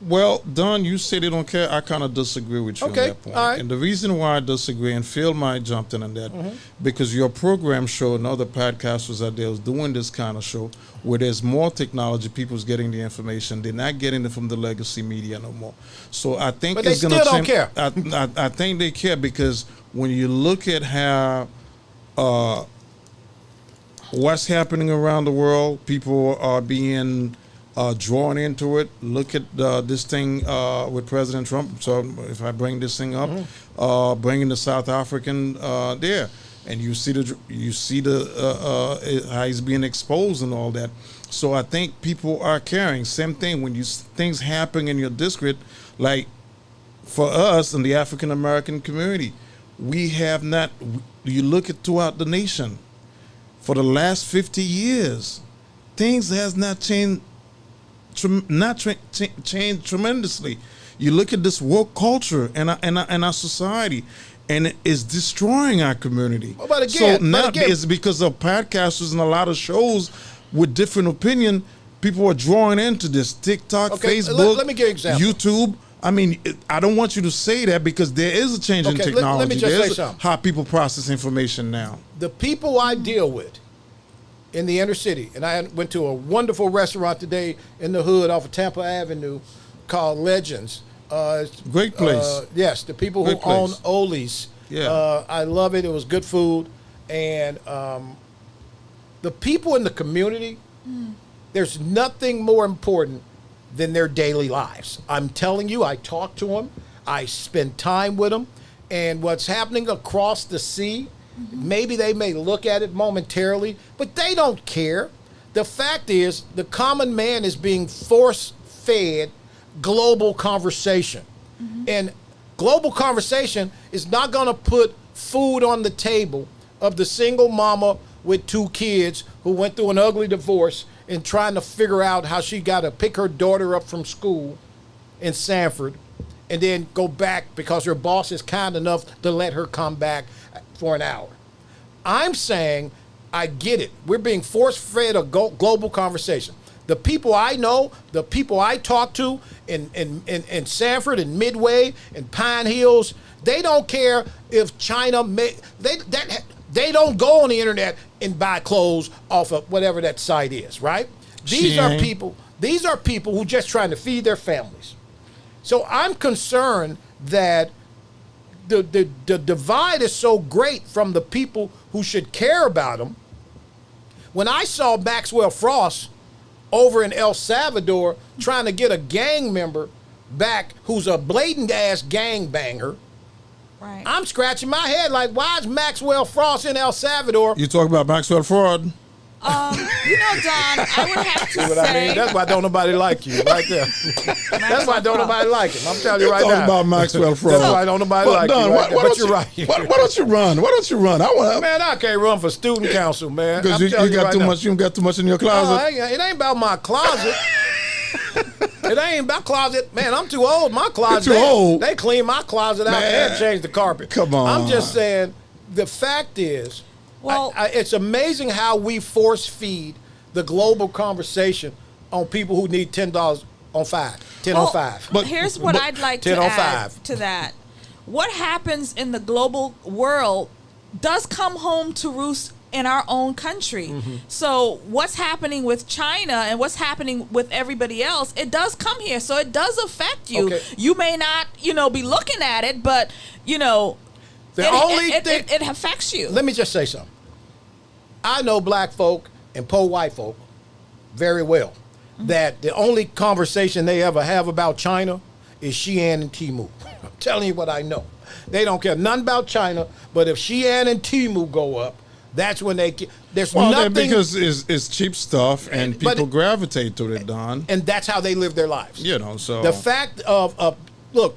Well, Don, you say they don't care. I kind of disagree with you Okay, on that point. all right. And the reason why I disagree, and Phil might jumped in on that, because your program show and other podcasters out there is doing this kind of show where there's more technology, people's getting the information. They're not getting it from the legacy media no more. So I think But it's they going to still don't change. care. I think they care, because when you look at how what's happening around the world, people are being drawn into it. Look at this thing with President Trump. So if I bring this thing up, bringing the South African there, and you see how he's being exposed and all that. So I think people are caring. Same thing when things happen in your district, like for us in the African American community, we have not. You look at throughout the nation, for the last 50 years, things has not changed. Changed tremendously. You look at this woke culture and our society, and it is destroying our community. But again, so now it's because of podcasters and a lot of shows with different opinion. People are drawing into this TikTok, Okay, Facebook, let me give you an example. YouTube. I mean, I don't want you to say that, because there is a change in Okay, technology. let me just There's say something. how people process information now. The people I deal with in the inner city, and I went to a wonderful restaurant today in the hood off of Tampa Avenue called Legends. Great place. Yes, the people who Great place. own Oli's. Yeah. I love it. It was good food. And the people in the community, there's nothing more important than their daily lives. I'm telling you, I talk to them. I spend time with them. And what's happening across the sea, maybe they may look at it momentarily, but they don't care. The fact is, the common man is being force-fed global conversation. And global conversation is not going to put food on the table of the single mama with 2 kids who went through an ugly divorce and trying to figure out how she got to pick her daughter up from school in Sanford and then go back because her boss is kind enough to let her come back for an hour. I'm saying, I get it. We're being force-fed a global conversation. The people I know, the people I talk to in Sanford and Midway and Pine Hills, they don't care if China they don't go on the internet and buy clothes off of whatever that site is, right? These are people who just trying to feed their families. So I'm concerned that the divide is so great from the people who should care about them. When I saw Maxwell Frost over in El Salvador trying to get a gang member back who's a blatant ass gangbanger, Right. I'm scratching my head like, why is Maxwell Frost in El Salvador? You talk about Maxwell fraud. Don, I would have to See what I say. mean? That's why don't nobody like you right there. That's why don't nobody like him. I'm telling you right Talk now. about Maxwell fraud. That's why don't nobody like Don, you right there. But you're right. Why don't you run? Why don't you run? I want Man, I can't run for student council, man. because I'm you telling got right too now. much. You got too much in your Oh, closet. it ain't about my closet. It ain't about closet. Man, I'm too old. My closet. You're too old. They clean my closet out Man. and change the carpet. Come on. I'm just saying, the fact is, Well- it's amazing how we force feed the global conversation on people who need $10 on 10 on 5. But here's what I'd like 10 to on add 5. to that. What happens in the global world does come home to roost in our own country. So what's happening with China and what's happening with everybody else, it does come here. So it does affect you. Okay. You may not, be looking at it, but, it affects you. Let me just say something. I know black folk and poor white folk very well. That the only conversation they ever have about China is Xi'an and Timu. I'm telling you what I know. They don't care nothing about China, but if Xi'an and Timu go up, that's when there's nothing. Because it's cheap stuff and But people gravitate to it, Don. and that's how they live their lives. So The fact of look,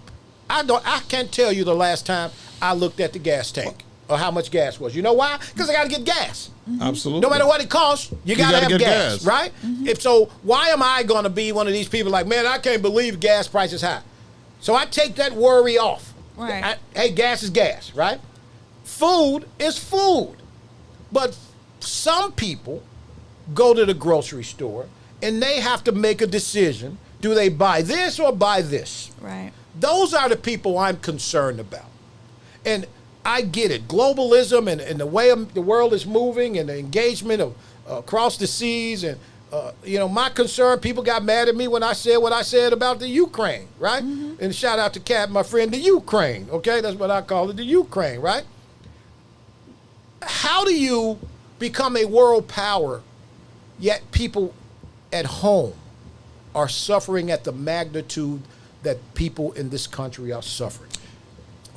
I can't tell you the last time I looked at the gas tank or how much gas was. You know why? Because I got to get gas. absolutely. No matter what it costs, you gotta gotta have get gas, gas. right? If so, why am I gonna be one of these people like, man, I can't believe gas price is high? So I take that worry off. Right. Hey, gas is gas, right? Food is food. But some people go to the grocery store and they have to make a decision. Do they buy this or buy this? Right. Those are the people I'm concerned about. And I get it. Globalism and the way the world is moving and the engagement of across the seas. And, my concern, people got mad at me when I said what I said about the Ukraine, right? And shout out to Kat, my friend, the Ukraine, okay? That's what I call it, the Ukraine, right? How do you become a world power, yet people at home are suffering at the magnitude that people in this country are suffering?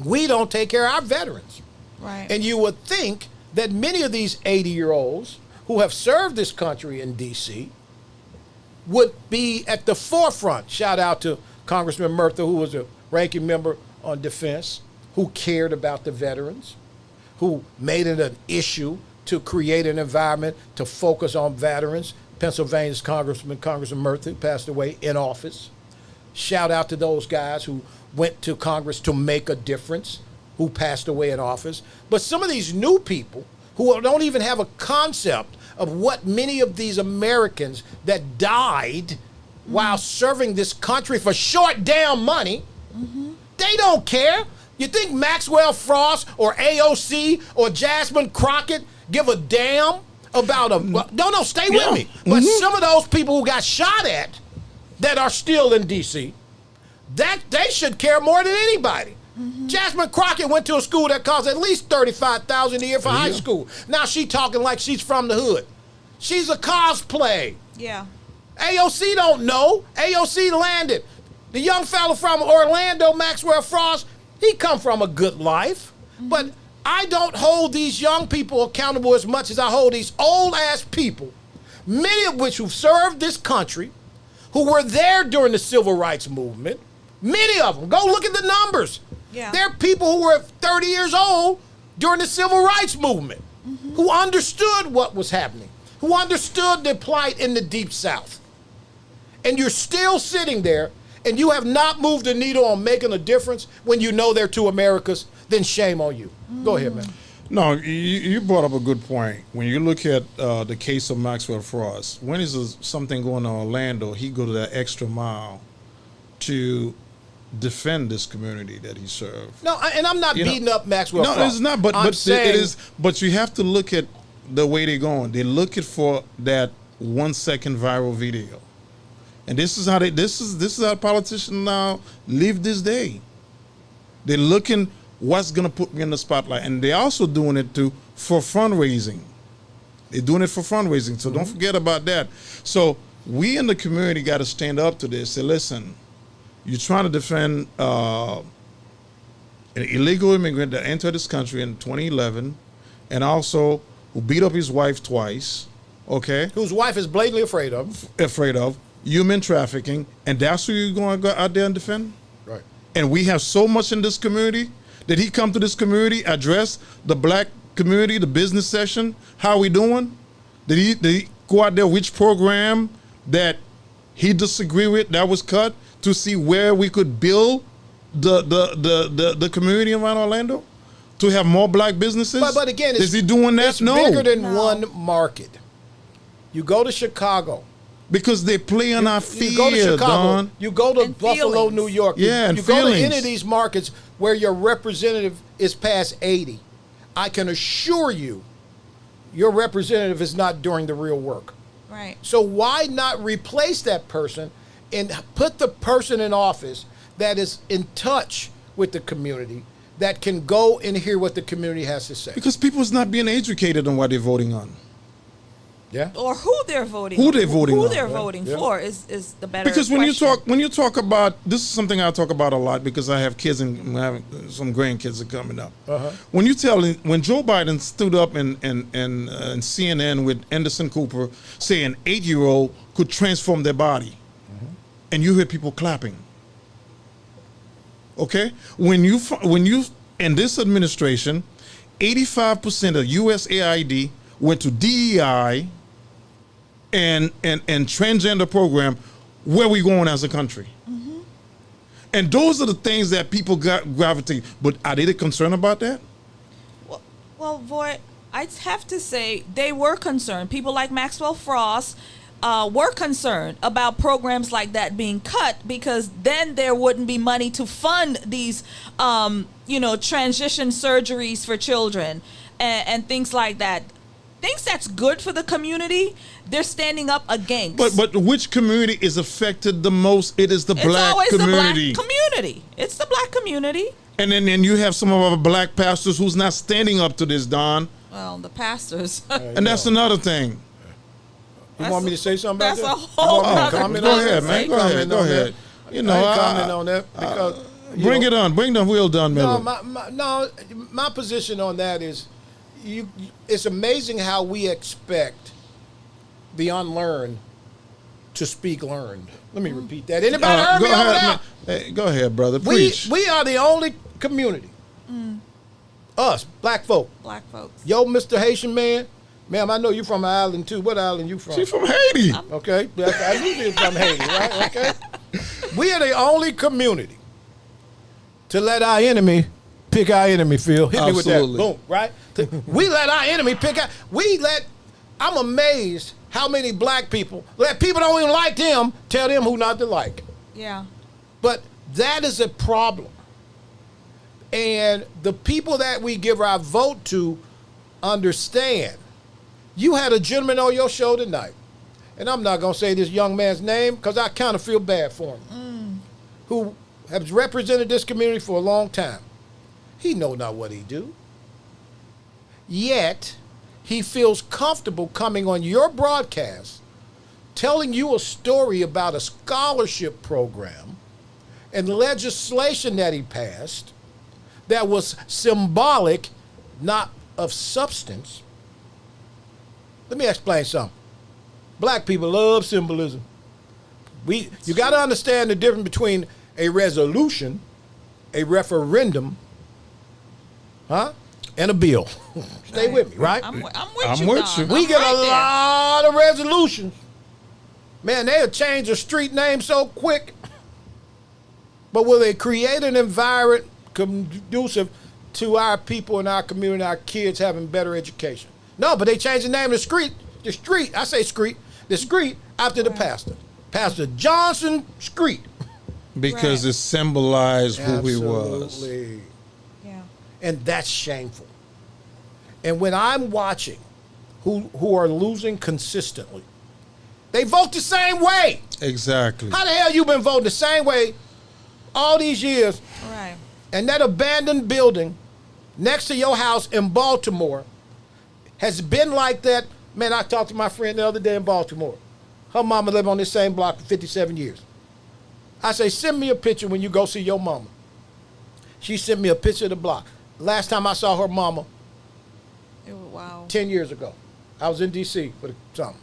We don't take care of our veterans. Right. And you would think that many of these 80-year-olds who have served this country in D.C. would be at the forefront. Shout out to Congressman Murtha, who was a ranking member on defense, who cared about the veterans, who made it an issue to create an environment to focus on veterans. Pennsylvania's Congressman Murtha, who passed away in office. Shout out to those guys who went to Congress to make a difference, who passed away in office. But some of these new people who don't even have a concept of what many of these Americans that died while serving this country for short damn money, they don't care. You think Maxwell Frost or AOC or Jasmine Crockett give a damn about no, stay with me. But some of those people who got shot at that are still in D.C., that they should care more than anybody. Jasmine Crockett went to a school that costs at least $35,000 a year for high school. Now she talking like she's from the hood. She's a cosplay. Yeah. AOC don't know. AOC landed. The young fella from Orlando, Maxwell Frost, he come from a good life. But I don't hold these young people accountable as much as I hold these old ass people, many of which who've served this country, who were there during the civil rights movement. Many of them. Go look at the numbers. Yeah. There are people who were 30 years old during the civil rights movement who understood what was happening, who understood the plight in the Deep South. And you're still sitting there and you have not moved the needle on making a difference when you know they're two Americas, then shame on you. Go ahead, man. No, you brought up a good point. When you look at the case of Maxwell Frost, when is something going on in Orlando, he go to that extra mile to defend this community that he served. No, and I'm not beating up Maxwell No, Frost. it's not. But saying, it is. But you have to look at the way they're going. They're looking for that 1 second viral video, and this is how this is how politicians now live this day. They're looking what's gonna put me in the spotlight, and they're also doing it for fundraising. They're doing it for fundraising, so don't forget about that. So we in the community got to stand up to this. Say, listen, you're trying to defend an illegal immigrant that entered this country in 2011, and also who beat up his wife twice, okay? Whose wife is blatantly afraid of. Human trafficking, and that's who you're going to go out there and defend? Right. And we have so much in this community. Did he come to this community, address the black community, the business session? How are we doing? Did he go out there, which program that he disagree with that was cut, to see where we could build the community around Orlando? to have more black businesses? But again, is he doing that? It's No, bigger than No. one market. You go to Chicago. because they play on our fear, You go to Chicago. Don. You go to And Buffalo, feelings. New York. Yeah, and you go to any feelings. of these markets where your representative is past 80. I can assure you, your representative is not doing the real work. Right. So why not replace that person and put the person in office that is in touch with the community, that can go and hear what the community has to say? Because people's not being educated on what they're voting on. Yeah. Or who they're voting Who on. they're voting Who on. they're Yeah, voting yeah. for is the better Because question. when you talk about, this is something I talk about a lot because I have kids and I'm having some grandkids are coming up. When Joe Biden stood up in CNN with Anderson Cooper saying an 8-year-old could transform their body, and you hear people clapping. Okay, when you in this administration, 85% of USAID went to DEI and transgender program. Where we going as a country? And those are the things that people gravitate. But are they concerned about that? Well, boy, I have to say they were concerned. People like Maxwell Frost were concerned about programs like that being cut, because then there wouldn't be money to fund these, transition surgeries for children and things like that. Things that's good for the community, they're standing up against. But which community is affected the most? It is the it's black always community. the black community. It's the black community. And then you have some of our black pastors who's not standing up to this, Don. Well, the pastors. And that's another thing. You want me to say something about That's that? a whole You want me to nother comment Go on ahead, that? man. Go ahead. Go ahead. You know, I ain't comment on that because bring it on. Bring the wheel down, Miller. my position on that is, it's amazing how we expect the unlearned to speak learned. Let me repeat that. Anybody heard Go me over ahead, there? man. Hey, go ahead, brother. Preach. We are the only community. Us, black folk. Black folks. Yo, Mr. Haitian man. Ma'am, I know you from an island too. What island you from? She's from Haiti. Okay, I knew you was from Haiti, right? Okay. We are the only community to let our enemy pick our enemy, Phil. Hit me with that. Absolutely. Boom, right? We let our enemy pick out. I'm amazed how many black people let people don't even like them tell them who not to like. Yeah. But that is a problem. And the people that we give our vote to understand. You had a gentleman on your show tonight, and I'm not going to say this young man's name because I kind of feel bad for him, who has represented this community for a long time. He know not what he do. Yet, he feels comfortable coming on your broadcast, telling you a story about a scholarship program and legislation that he passed that was symbolic, not of substance. Let me explain something. Black people love symbolism. You got to understand the difference between a resolution, a referendum, and a bill. Stay with me, right? I'm with I'm you, with Don. you. We I'm get right a there. lot of resolutions. Man, they'll change a street name so quick. But will they create an environment conducive to our people and our community, our kids having better education? No, but they changed the name of the street, the street after the pastor. Pastor Johnson Street. Because Right. it symbolized who he was. Absolutely. Yeah. And that's shameful. And when I'm watching who are losing consistently, they vote the same way. Exactly. How the hell you been voting the same way all these years? Right. And that abandoned building next to your house in Baltimore has been like that. Man, I talked to my friend the other day in Baltimore. Her mama lived on this same block for 57 years. I say, send me a picture when you go see your mama. She sent me a picture of the block. Last time I saw her mama, Wow. 10 years ago. I was in D.C. for something.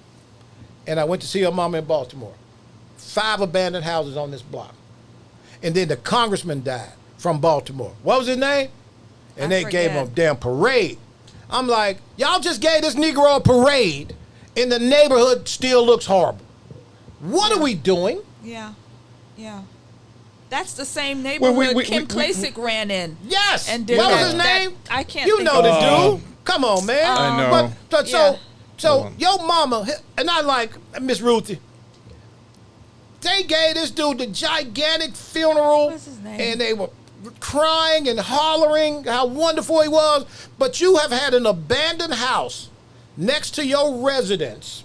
And I went to see her mama in Baltimore. 5 abandoned houses on this block. And then the congressman died from Baltimore. What was his name? And I they gave forget. him a damn parade. I'm like, y'all just gave this Negro a parade and the neighborhood still looks horrible. What are we doing? Yeah. Yeah. That's the same neighborhood we- Kim we- Klacik ran in. Yes. And did What was that- his that- name? I can't. You think know of the his name. dude. Come on, man. I know. But, Yeah. so Hold on. your mama, and I like Miss Ruthie. They gave this dude the gigantic funeral, What's his name? and they were crying and hollering how wonderful he was. But you have had an abandoned house next to your residence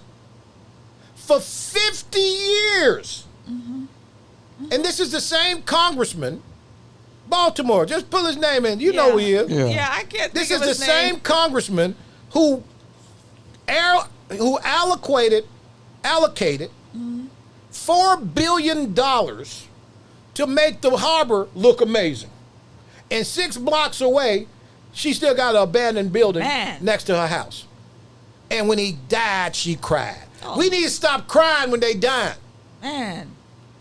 for 50 years. And this is the same congressman, Baltimore. Just pull his name in. You know who he is. Yeah. Yeah, I can't This think is of the his name. same congressman who allocated $4 billion to make the harbor look amazing. And 6 blocks away, she still got an abandoned building Man. next to her house. And when he died, she cried. Oh. We need to stop crying when they die. Man.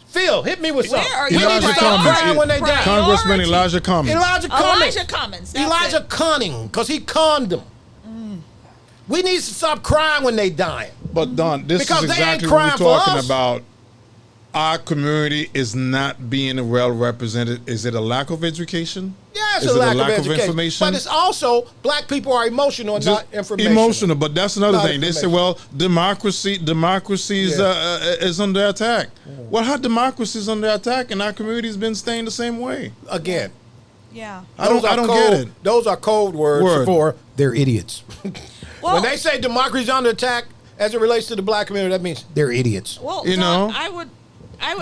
Phil, hit me with something. Where are We you? need to Elijah stop Cummings. crying when they die. Congressman Elijah Cummings. Elijah Cummings. Elijah Cummings. That's Elijah it. Cunning, because he conned them. We need to stop crying when they dying. But Don, this Because is they ain't exactly what crying we're for talking us. about. Our community is not being well represented. Is it a lack of education? Yes, Is a it lack, a lack of of education. information? But it's also black people are emotional, and not informational. Emotional, but that's another Not thing. They say, information. well, democracy is under attack. Well, how democracy is under attack and our community's been staying the same way? Again, Yeah. I don't are get code- it. Those are code words Word. for they're idiots. Well, When they say democracy is under attack as it relates to the black community, that means they're idiots. well, You Don, know? I would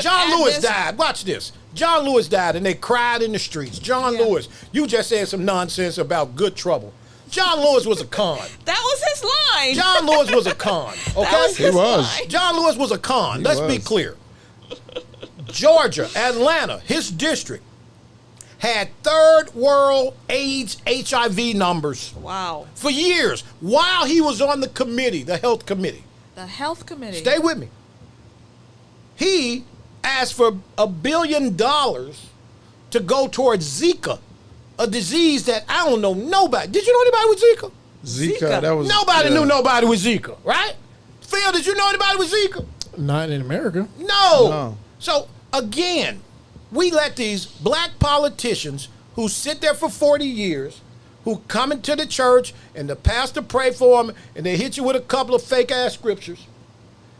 John add Lewis this. died. Watch this. John Lewis died, and they cried in the streets. John Yeah. Lewis, you just said some nonsense about good trouble. John Lewis was a con. That was his line. John Lewis was a con. That was Okay, He his was. line. John Lewis was a con. Let's be was. clear. Georgia, Atlanta, his district had third world AIDS HIV numbers Wow. for years while he was on the committee, the health committee. The health committee. Stay with me. He asked for $1 billion to go towards Zika, a disease that I don't know nobody. Did you know anybody with Zika? Zika, that was Nobody yeah. knew nobody with Zika, right? Phil, did you know anybody with Zika? Not in America. No. No. So again, we let these black politicians who sit there for 40 years, who come into the church and the pastor pray for them and they hit you with a couple of fake ass scriptures,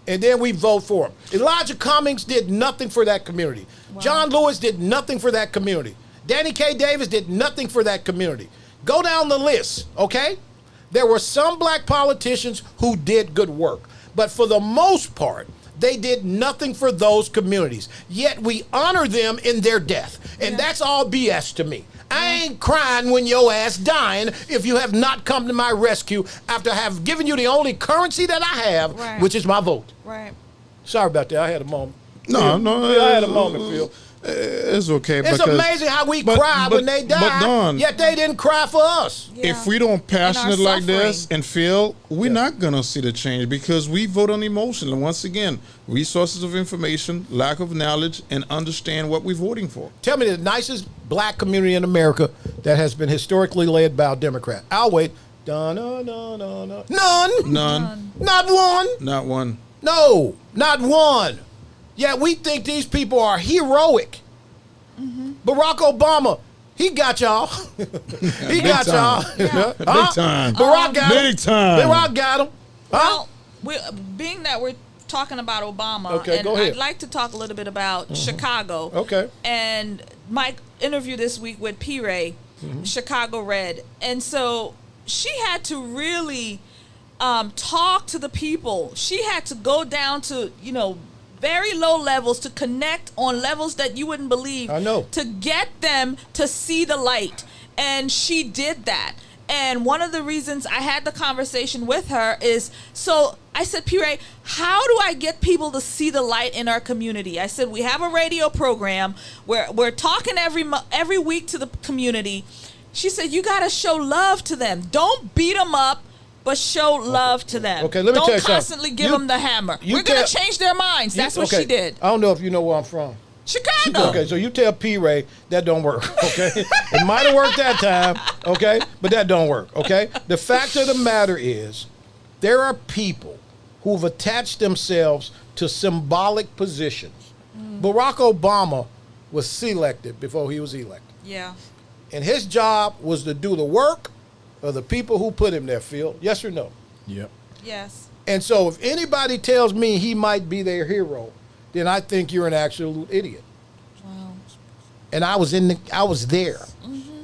and then we vote for them. Elijah Cummings did nothing for that community. John Lewis did nothing for that community. Danny K. Davis did nothing for that community. Go down the list, okay? There were some black politicians who did good work, but for the most part, they did nothing for those communities. Yet we honor them in their death. And that's all BS to me. I ain't crying when your ass dying if you have not come to my rescue after I have given you the only currency that I have, Right. which is my vote. Right. Sorry about that. I had a moment. No, Phil, no, Phil, I had a moment, Phil. It's okay. It's because, amazing how we but- cry but- when they but die, Don, yet they didn't cry for us. Yeah. if we don't passionate our like this suffering. and feel, we're not gonna see the change because we vote on emotion. And once again, resources of information, lack of knowledge, and understand what we're voting for. Tell me the nicest black community in America that has been historically led by a Democrat. I'll wait. None. None, Not one. not one. No, not one. Yet we think these people are heroic. Barack Obama, he got y'all. He got y'all. Big time. Barack got him. Big time. Barack got him. Huh? Well, being that we're talking about Obama, Okay, and go ahead. I'd like to talk a little bit about Chicago. Okay. And my interview this week with P. Ray, Chicago Red, and so she had to really talk to the people. She had to go down to very low levels to connect on levels that you wouldn't believe. I know. To get them to see the light, and she did that. And one of the reasons I had the conversation with her is, so I said, P. Ray, how do I get people to see the light in our community? I said, we have a radio program where we're talking every week to the community. She said, you got to show love to them. Don't beat them up, but show love to them. Okay, let me Don't tell you something. constantly give You- them the hammer. you We're going to tell- change their minds. That's what she did. I don't know if you know where I'm from. Chicago. Okay, so you tell P. Ray that don't work, okay? It might have worked that time, okay? But that don't work, okay? The fact of the matter is there are people who've attached themselves to symbolic positions. Barack Obama was selected before he was elected. Yeah. And his job was to do the work of the people who put him there, Phil. Yes or no? Yep. Yes. And so if anybody tells me he might be their hero, then I think you're an absolute idiot. Wow. And I was there.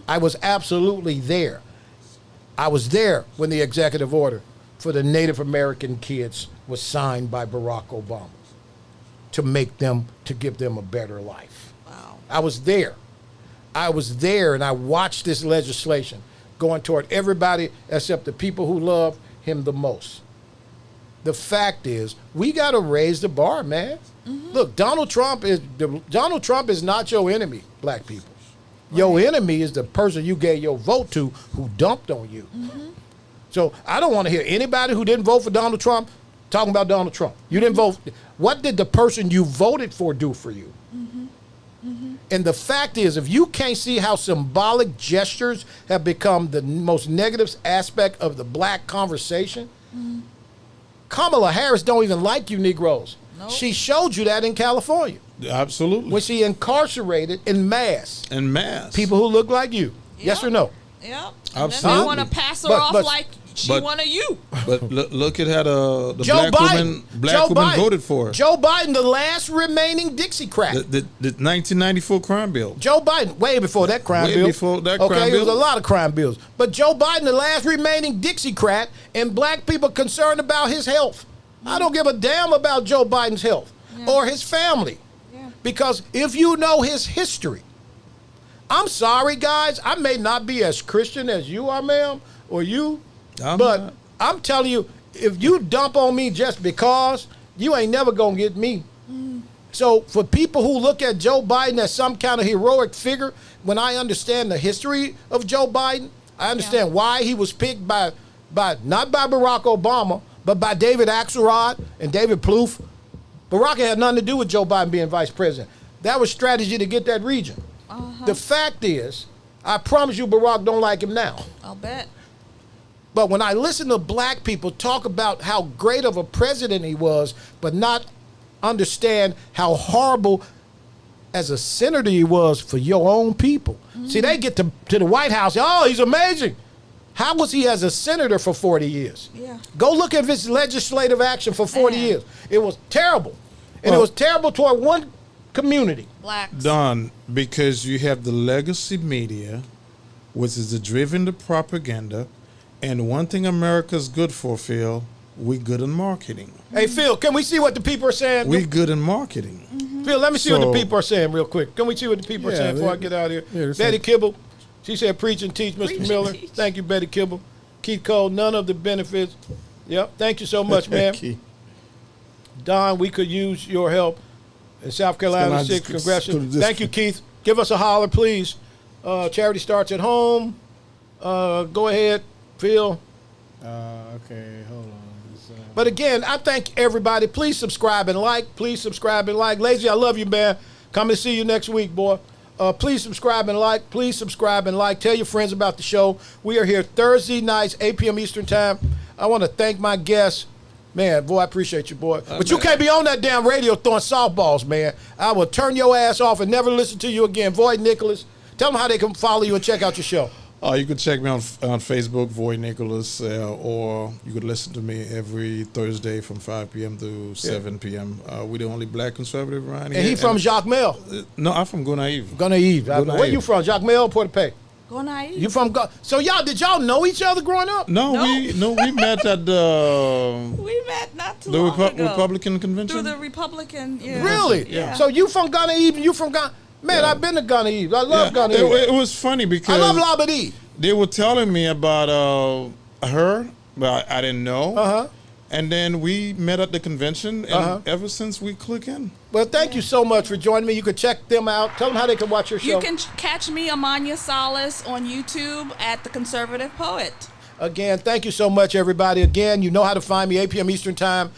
I was absolutely there. I was there when the executive order for the Native American kids was signed by Barack Obama to give them a better life. Wow. I was there. I was there, and I watched this legislation going toward everybody except the people who love him the most. The fact is, we got to raise the bar, man. Look, Donald Trump is not your enemy, black people. Your enemy is the person you gave your vote to who dumped on you. So I don't want to hear anybody who didn't vote for Donald Trump talking about Donald Trump. You didn't vote. What did the person you voted for do for you? And the fact is, if you can't see how symbolic gestures have become the most negative aspect of the black conversation, Kamala Harris don't even like you Negroes. Nope. She showed you that in California Absolutely. when she incarcerated in mass And mass. people who look like you. Yes or no? Yep. And then Absolutely. they want to pass her But- off but- like she but- one of you. But look at how the Joe black Biden. woman voted for her. Joe Biden, the last remaining Dixiecrat. The 1994 crime bill. Joe Biden, way before that crime Way bill. before that okay, crime it was bill. a lot of crime bills. But Joe Biden, the last remaining Dixiecrat, and black people concerned about his health. I don't give a damn about Joe Biden's health or his family. Yeah. Because if you know his history, I'm sorry, guys, I may not be as Christian as you are, ma'am, or you, but not. I'm telling you, if you dump on me just because, you ain't never gonna get me. So for people who look at Joe Biden as some kind of heroic figure, when I understand the history of Joe Biden, I understand why he was picked by not by Barack Obama, but by David Axelrod and David Plouffe. Barack had nothing to do with Joe Biden being vice president. That was strategy to get that region. The fact is, I promise you Barack don't like him now. I'll bet. But when I listen to black people talk about how great of a president he was, but not understand how horrible as a senator he was for your own people. See, they get to the White House, oh, he's amazing. How was he as a senator for 40 years? Yeah. Go look at his legislative action for 40 Man. years. It was terrible. And it Well- was terrible toward one community. Blacks. Done because you have the legacy media, which is the driven the propaganda, and one thing America's good for, Phil, we good in marketing. Hey, Phil, can we see what the people are saying? We good in marketing. Phil, let me see what the So- people are saying real quick. Can we see what the people are Yeah, saying before I they- get out of here? yeah, they're Betty saying- Kibble, she said, preach and teach, Mr. Preach and Miller. teach. Thank you, Betty Kibble. Keith Cole, none of the benefits. Yep, thank you so much, man. Key. Don, we could use your help in South Carolina, Can I 6th just- Congressional. could this- Thank you, Keith. Give us a holler, please. Charity starts at home. Go ahead, Phil. Okay, hold on. But again, I thank everybody. Please subscribe and like. Please subscribe and like. Lazy, I love you, man. Come and see you next week, boy. Please subscribe and like. Please subscribe and like. Tell your friends about the show. We are here Thursday nights, 8 p.m. Eastern time. I want to thank my guests. Man, boy, I appreciate you, boy. But you man. can't be on that damn radio throwing softballs, man. I will turn your ass off and never listen to you again. Void Nicholas, tell them how they can follow you and check out your show. You could check me on Facebook, Void Nicholas, or you could listen to me every Thursday from 5 p.m. to 7 p.m. We're the only black conservative around here. And he from Jacques Mel. No, I'm from Gonaive. Gonaive. Where you from? Jacques Mel, Port Pay. Go naive. You from So did y'all know each other growing up? No, No. we met at the We met not too long ago. Republican convention. Through the Republican. Yeah. Really? Yeah. So you from Ghana Eve and you from Ghana? Man, I've been to Ghana Eve. I love Ghana Eve. It was funny I because love Labadee. they were telling me about her, but I didn't know. Uh-huh. And then we met at the convention, and ever since we click in. Well, thank you so much for joining me. You can check them out. Tell them how they can watch your show. You can catch me, Amanya Salas, on YouTube at The Conservative Poet. Again, thank you so much, everybody. Again, you know how to find me, 8 p.m. Eastern time.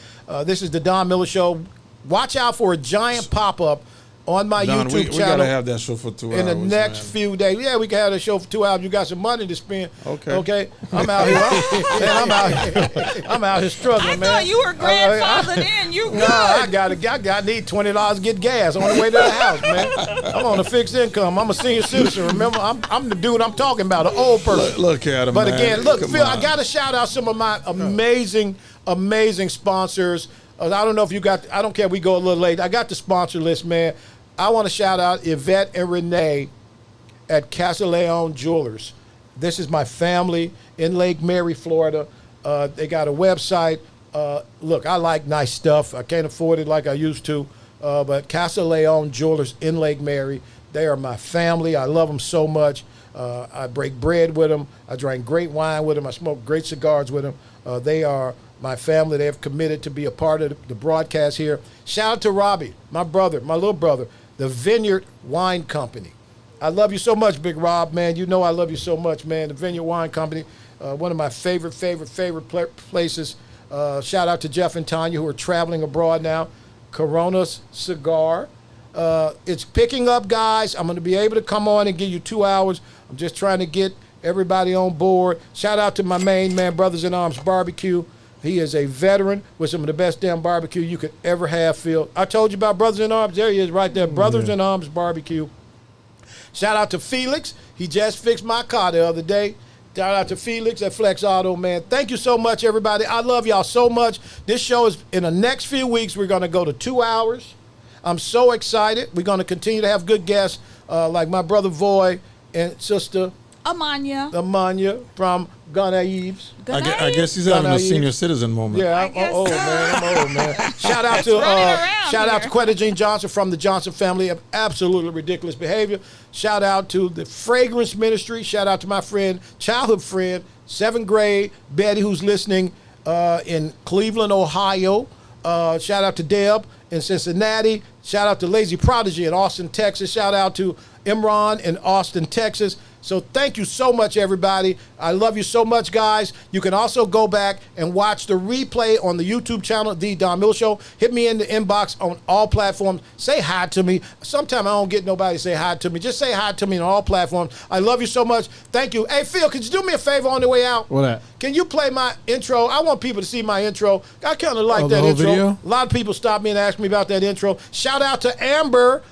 This is the Don Miller Show. Watch out for a giant pop-up on my Don, YouTube we channel. gotta have that show for 2 hours. In the next man. few days. Yeah, we can have the show for 2 hours. You got some money to spend. Okay. Okay. I'm out here. I'm out here struggling, I man. thought you were grandfathered in. You good? Nah, I need $20 to get gas on the way to the house, man. I'm on a fixed income. I'm a senior citizen. Remember, I'm the dude I'm talking about, an old person. Look at him, But man. again, look, Come Phil, on. I got to shout out some of my amazing sponsors. I don't know if you got, I don't care if we go a little late. I got the sponsor list, man. I want to shout out Yvette and Renee at Castileone Jewelers. This is my family in Lake Mary, Florida. They got a website. Look, I like nice stuff. I can't afford it like I used to. But Castileone Jewelers in Lake Mary, they are my family. I love them so much. I break bread with them. I drink great wine with them. I smoke great cigars with them. They are my family. They have committed to be a part of the broadcast here. Shout out to Robbie, my brother, my little brother, the Vineyard Wine Company. I love you so much, Big Rob, man. You know I love you so much, man. The Vineyard Wine Company, one of my favorite places. Shout out to Jeff and Tanya, who are traveling abroad now. Corona's Cigar. It's picking up, guys. I'm going to be able to come on and give you 2 hours. I'm just trying to get everybody on board. Shout out to my main man, Brothers in Arms Barbecue. He is a veteran with some of the best damn barbecue you could ever have, Phil. I told you about Brothers in Arms. There he is right there, Brothers in Arms Barbecue. Shout out to Felix. He just fixed my car the other day. Shout out to Felix at Flex Auto, man. Thank you so much, everybody. I love y'all so much. This show is, in the next few weeks, we're going to go to 2 hours. I'm so excited. We're going to continue to have good guests like my brother Voy and sister Amanya from Ghanaibes. I guess he's having a senior citizen moment. Yeah, I'm old, man. I'm old, man. Shout out to Quetta Jean Johnson from the Johnson family of absolutely ridiculous behavior. Shout out to the Fragrance Ministry. Shout out to my friend, childhood friend, 7th grade, Betty, who's listening in Cleveland, Ohio. Shout out to Deb in Cincinnati. Shout out to Lazy Prodigy in Austin, Texas. Shout out to Imran in Austin, Texas. So thank you so much, everybody. I love you so much, guys. You can also go back and watch the replay on the YouTube channel, The Don Miller Show. Hit me in the inbox on all platforms. Say hi to me. Sometimes I don't get nobody to say hi to me. Just say hi to me on all platforms. I love you so much. Thank you. Hey, Phil, could you do me a favor on the way out? What that? Can you play my intro? I want people to see my intro. I kind of like the that whole intro. video? A lot of people stop me and ask me about that intro. Shout out to Amber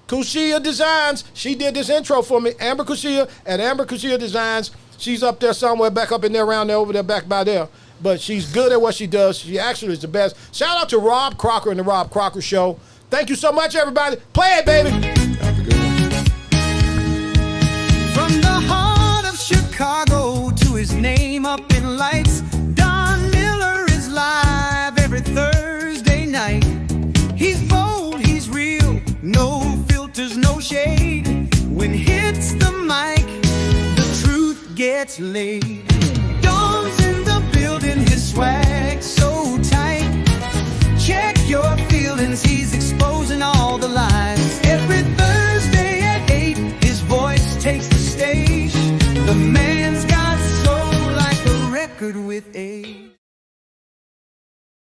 Kushia Designs. She did this intro for me. Amber Kushia at Amber Kushia Designs. She's up there somewhere, back up in there, around there, over there, back by there. But she's good at what she does. She actually is the best. Shout out to Rob Crocker and the Rob Crocker Show. Thank you so much, everybody. Play it, baby. Have a good one. From the heart of Chicago to his name up in lights, Don Miller is live every Thursday night. He's bold, he's real, no filters, no shade. When hits the mic, the truth gets laid. Don's in the building, his swag so tight. Check your feelings, he's exposing all the lies. Every Thursday at 8, his voice takes the stage. The man's got soul like a record with age.